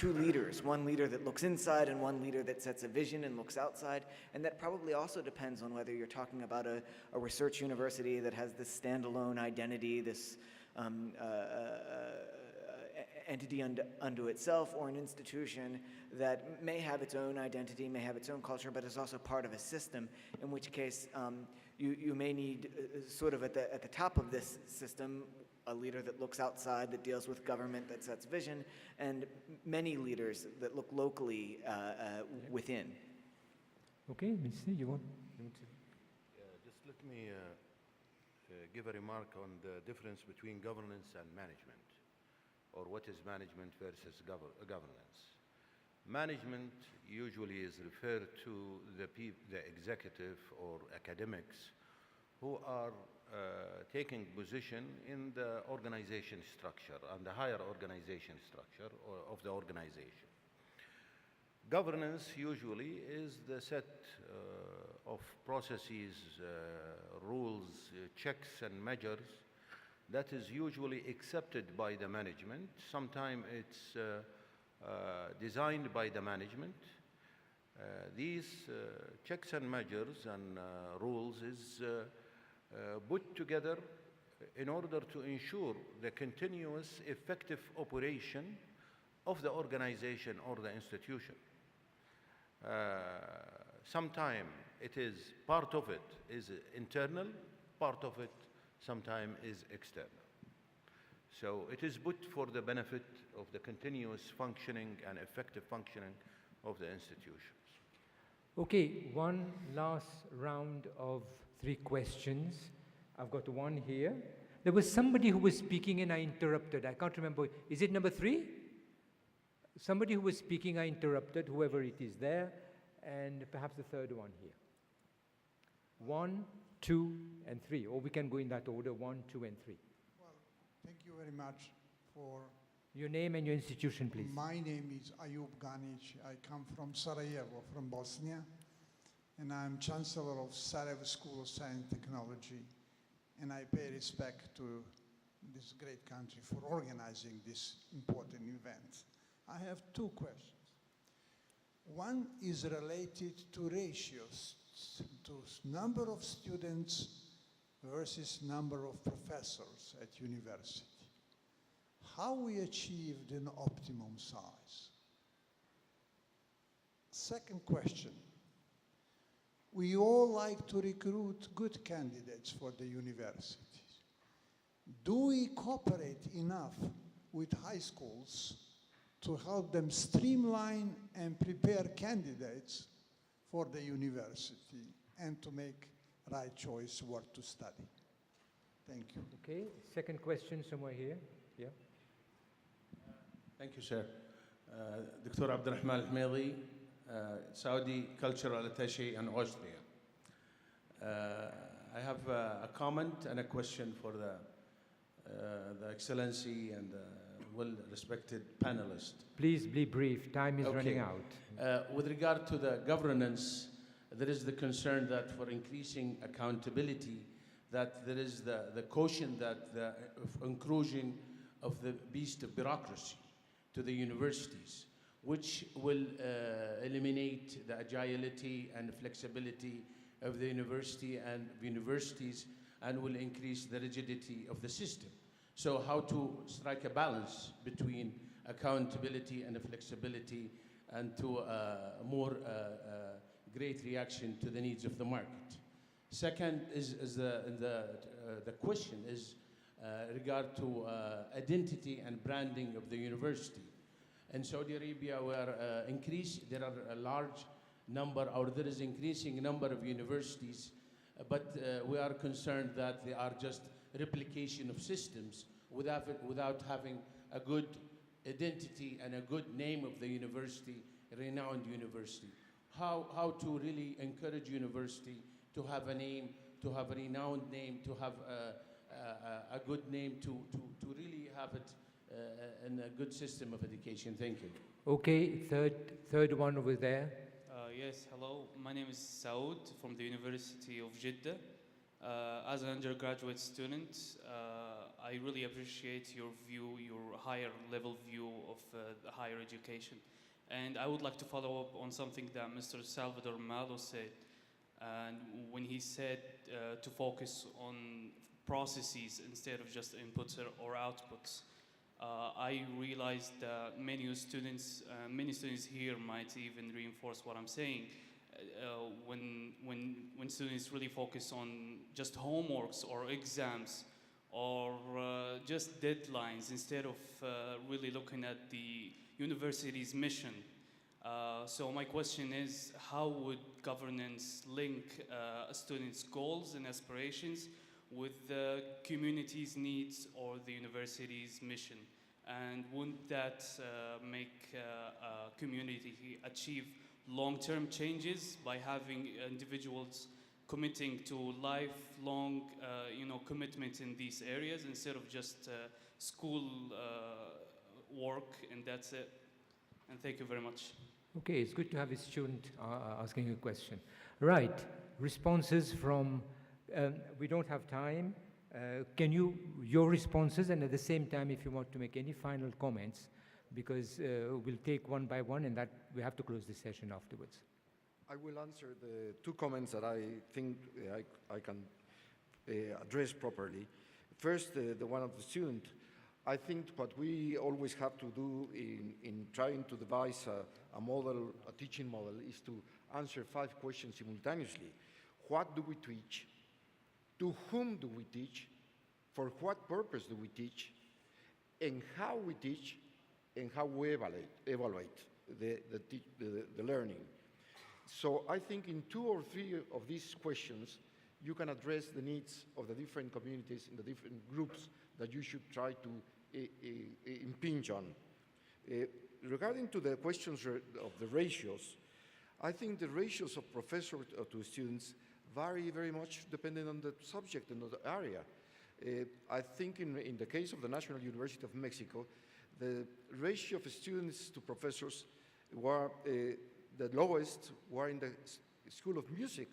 leaders, one leader that looks inside and one leader that sets a vision and looks outside. And that probably also depends on whether you're talking about a research university that has this standalone identity, this entity unto itself, or an institution that may have its own identity, may have its own culture, but is also part of a system, in which case you may need sort of at the top of this system a leader that looks outside, that deals with government, that sets vision, and many leaders that look locally within. Okay, Mr. You want to? Just let me give a remark on the difference between governance and management, or what is management versus governance. Management usually is referred to the executive or academics who are taking position in the organization structure and the higher organization structure of the organization. Governance usually is the set of processes, rules, checks and measures that is usually accepted by the management. Sometimes it's designed by the management. These checks and measures and rules is put together in order to ensure the continuous effective operation of the organization or the institution. Sometimes it is, part of it is internal, part of it sometimes is external. So it is put for the benefit of the continuous functioning and effective functioning of the institutions. Okay, one last round of 3 questions. I've got one here. There was somebody who was speaking and I interrupted. I can't remember. Is it number 3? Somebody who was speaking, I interrupted, whoever it is there, and perhaps the third one here. 1, 2, and 3, or we can go in that order, 1, 2, and 3. Well, thank you very much for... Your name and your institution, please. My name is Ayub Ganic. I come from Sarajevo, from Bosnia, and I'm Chancellor of Sarajevo School of Science and Technology, and I pay respect to this great country for organizing this important event. I have 2 questions. One is related to ratios, to number of students versus number of professors at university. How we achieved an optimum size? Second question. We all like to recruit good candidates for the universities. do we cooperate enough with high schools to help them streamline and prepare candidates for the university and to make right choice where to study? Thank you. Okay, second question somewhere here. Yeah. Thank you, sir. Dr. Abdurrahman Al-Hmeidi, Saudi Cultural Attaché in Austria. I have a comment and a question for the Excellency and well-respected panelist. Please be brief, time is running out. With regard to the governance, there is the concern that for increasing accountability, that there is the caution that the inclusion of the beast of bureaucracy to the universities, which will eliminate the agility and flexibility of the university and universities and will increase the rigidity of the system. So how to strike a balance between accountability and flexibility and to more great reaction to the needs of the market. Second is the question is regard to identity and branding of the university. In Saudi Arabia, there are a large number, or there is increasing number of universities, but we are concerned that they are just replication of systems without having a good identity and a good name of the university, a renowned university. How to really encourage university to have a name, to have a renowned name, to have a good name, to really have it in a good system of education. Thank you. Okay, third one over there. Yes, hello. My name is Saud from the University of Jeddah. As an undergraduate student, I really appreciate your view, your higher level view of the higher education. And I would like to follow up on something that Mr. Salvador Malo said. And when he said to focus on processes instead of just inputs or outputs, I realized that many students here might even reinforce what I'm saying. When students really focus on just homeworks or exams or just deadlines instead of really looking at the university's mission. So my question is, how would governance link a student's goals and aspirations with the community's needs or the university's mission? And wouldn't that make a community achieve long-term changes by having individuals committing to lifelong commitment in these areas instead of just school work, and that's it? And thank you very much. Okay, it's good to have a student asking a question. Right, responses from, we don't have time. Can your responses, and at the same time, if you want to make any final comments, because we'll take one by one, and that we have to close the session afterwards. I will answer the two comments that I think I can address properly. First, the one of the student. I think what we always have to do in trying to devise a model, a teaching model, is to answer 5 questions simultaneously. What do we teach? To whom do we teach? For what purpose do we teach? And how we teach, and how we evaluate the learning. So I think in 2 or 3 of these questions, you can address the needs of the different communities and the different groups that you should try to impinge on. Regarding to the questions of the ratios, I think the ratios of professors to students vary very much depending on the subject and the area. I think in the case of the National University of Mexico, the ratio of students to professors were the lowest were in the School of Music,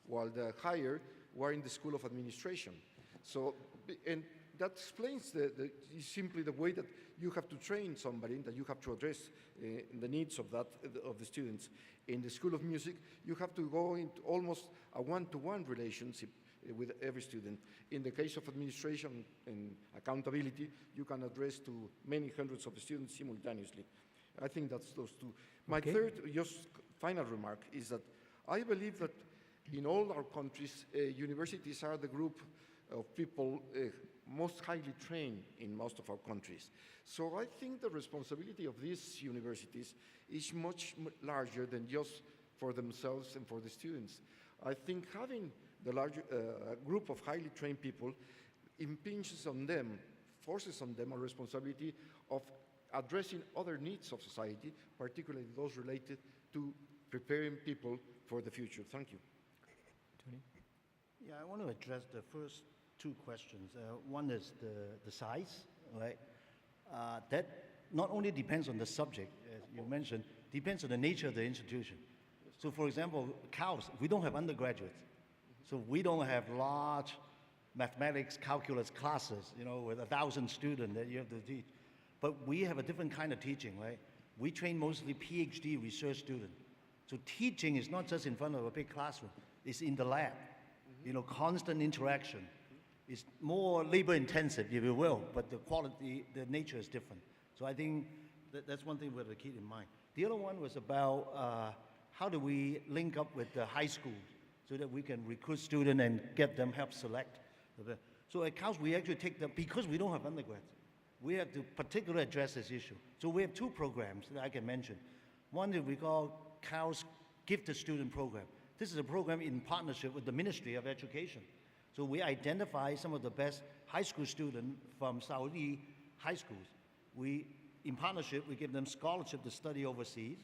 while the higher were in the School of Administration. So, and that explains simply the way that you have to train somebody, that you have to address the needs of the students. In the School of Music, you have to go into almost a one-to-one relationship with every student. In the case of administration and accountability, you can address to many hundreds of students simultaneously. I think that's those two. My third, just final remark, is that I believe that in all our countries, universities are the group of people most highly trained in most of our countries. So I think the responsibility of these universities is much larger than just for themselves and for the students. I think having the larger group of highly trained people impinges on them, forces on them a responsibility of addressing other needs of society, particularly those related to preparing people for the future. Thank you. Tony? Yeah, I want to address the first two questions. One is the size, right? That not only depends on the subject, as you mentioned, depends on the nature of the institution. So for example, CAUS, we don't have undergraduates. So we don't have large mathematics, calculus classes, you know, with 1,000 students that you have to teach. But we have a different kind of teaching, right? We train mostly PhD research students. So teaching is not just in front of a big classroom, it's in the lab, you know, constant interaction. It's more labor intensive, if you will, but the quality, the nature is different. So I think that's one thing we have to keep in mind. The other one was about how do we link up with the high schools so that we can recruit students and get them help select. So at CAUS, we actually take them, because we don't have undergrads, we have to particularly address this issue. So we have two programs that I can mention. One that we call CAUS Gifted Student Program. This is a program in partnership with the Ministry of Education. So we identify some of the best high school students from Saudi high schools. In partnership, we give them scholarship to study overseas,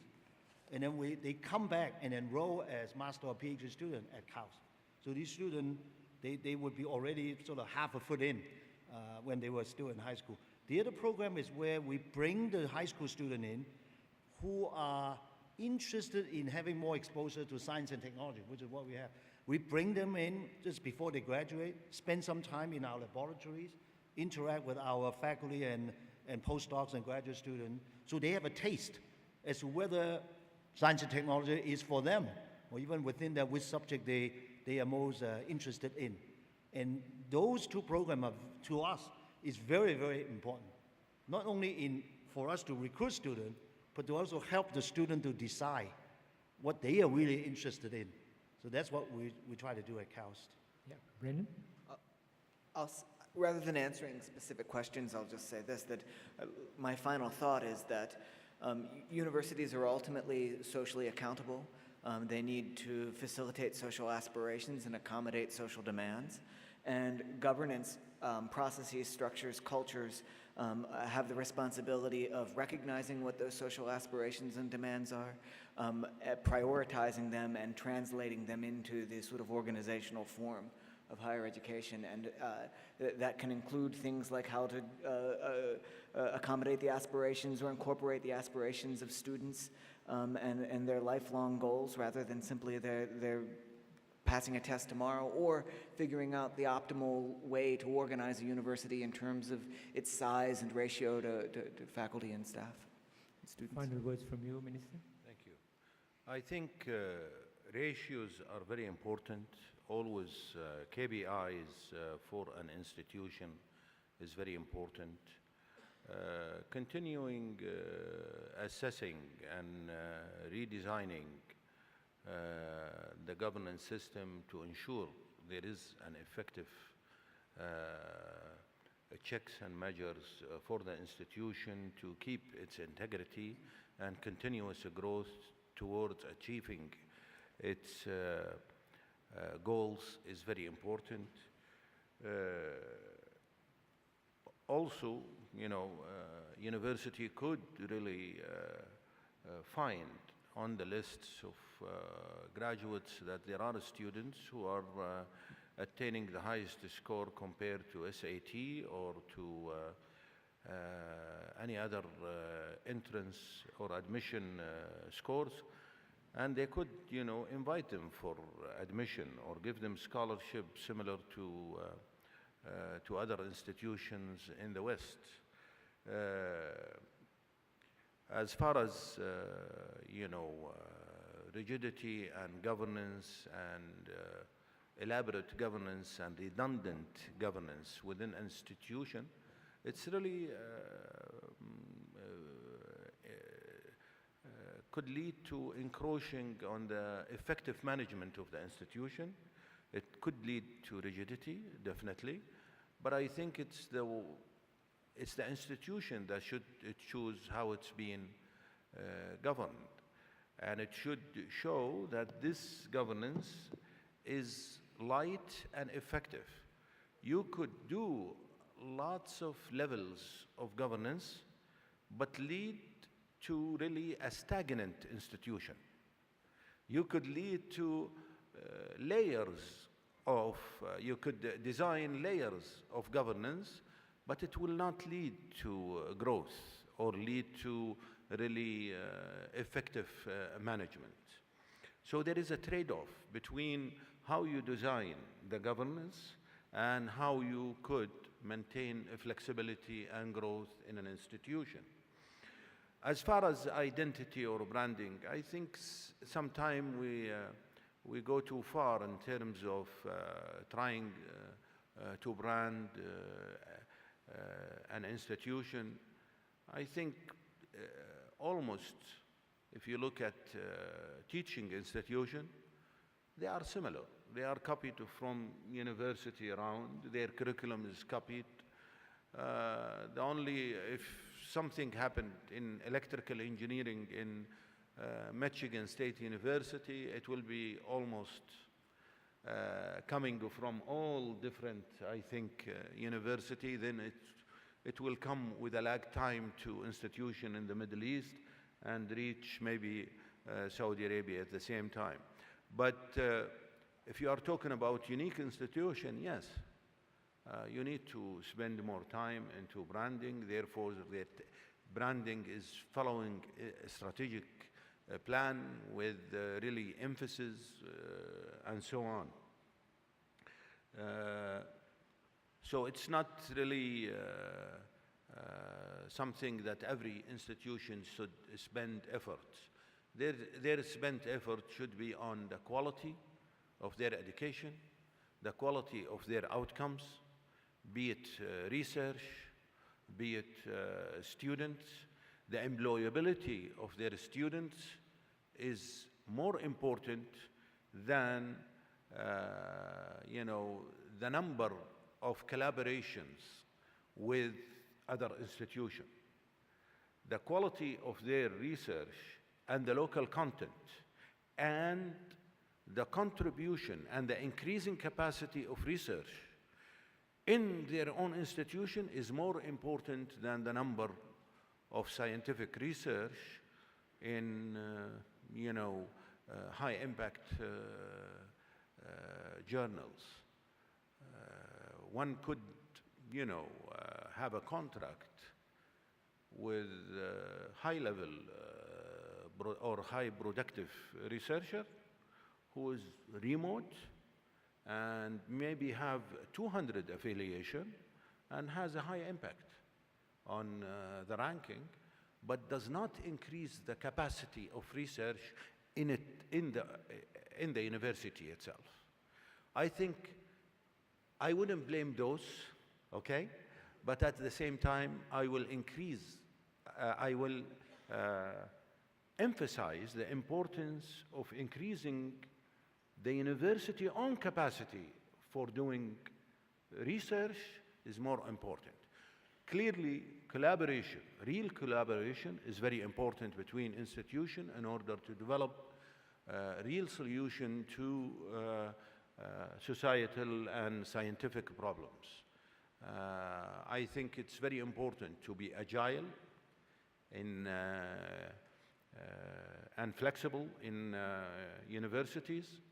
and then they come back and enroll as master or PhD student at CAUS. So these students, they would be already sort of half a foot in when they were still in high school. The other program is where we bring the high school student in who are interested in having more exposure to science and technology, which is what we have. We bring them in just before they graduate, spend some time in our laboratories, interact with our faculty and postdocs and graduate students, so they have a taste as to whether science and technology is for them, or even within that, which subject they are most interested in. And those two programs, to us, is very, very important. Not only for us to recruit students, but to also help the student to decide what they are really interested in. So that's what we try to do at CAUS. Yeah, Brendan? Rather than answering specific questions, I'll just say this, that my final thought is that universities are ultimately socially accountable. They need to facilitate social aspirations and accommodate social demands. And governance processes, structures, cultures have the responsibility of recognizing what those social aspirations and demands are, prioritizing them and translating them into the sort of organizational form of higher education. And that can include things like how to accommodate the aspirations or incorporate the aspirations of students and their lifelong goals, rather than simply their passing a test tomorrow, or figuring out the optimal way to organize a university in terms of its size and ratio to faculty and staff and students. Final words from you, Minister. Thank you. I think ratios are very important. Always KPIs for an institution is very important. Continuing assessing and redesigning the governance system to ensure there is an effective checks and measures for the institution to keep its integrity and continuous growth towards achieving its goals is very important. Also, you know, university could really find on the lists of graduates that there are students who are attaining the highest score compared to SAT or to any other entrance or admission scores, and they could, you know, invite them for admission or give them scholarship similar to other institutions in the West. As far as you know, rigidity and governance and elaborate governance and redundant governance within an institution, it's really could lead to encroaching on the effective management of the institution. It could lead to rigidity, definitely, but I think it's the institution that should choose how it's being governed. And it should show that this governance is light and effective. You could do lots of levels of governance, but lead to really a stagnant institution. You could lead to layers of, you could design layers of governance, but it will not lead to growth or lead to really effective management. So there is a trade-off between how you design the governance and how you could maintain flexibility and growth in an institution. As far as identity or branding, I think sometimes we go too far in terms of trying to brand an institution. I think almost, if you look at teaching institution, they are similar. They are copied from university around. Their curriculum is copied. The only, if something happened in electrical engineering in Michigan State University, it will be almost coming from all different, I think, university. Then it will come with a lag time to institution in the Middle East and reach maybe Saudi Arabia at the same time. But if you are talking about unique institution, yes, you need to spend more time into branding. Therefore, that branding is following a strategic plan with really emphasis and so on. So it's not really something that every institution should spend effort. Their spent effort should be on the quality of their education, the quality of their outcomes, be it research, be it students. The employability of their students is more important than the number of collaborations with other institutions. The quality of their research and the local content and the contribution and the increasing capacity of research in their own institution is more important than the number of scientific research in high impact journals. One could have a contract with high level or high productive researcher who is remote and maybe have 200 affiliation and has a high impact on the ranking, but does not increase the capacity of research in the university itself. I think I wouldn't blame those, okay? But at the same time, I will emphasize the importance of increasing the university's own capacity for doing research is more important. Clearly, collaboration, real collaboration is very important between institutions in order to develop real solution to societal and scientific problems. I think it's very important to be agile and flexible in universities,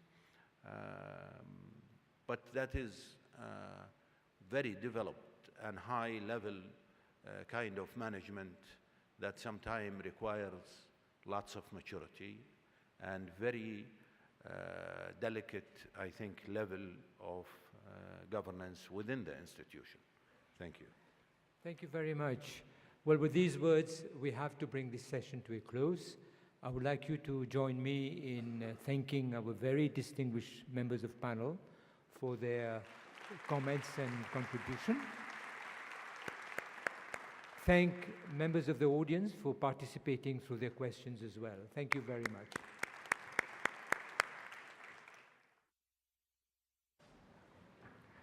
but that is very developed and high-level kind of management that sometimes requires lots of maturity and very delicate, I think, level of governance within the institution. Thank you. Thank you very much. Well, with these words, we have to bring this session to a close. I would like you to join me in thanking our very distinguished members of panel for their comments and contribution. Thank members of the audience for participating through their questions as well. Thank you very much.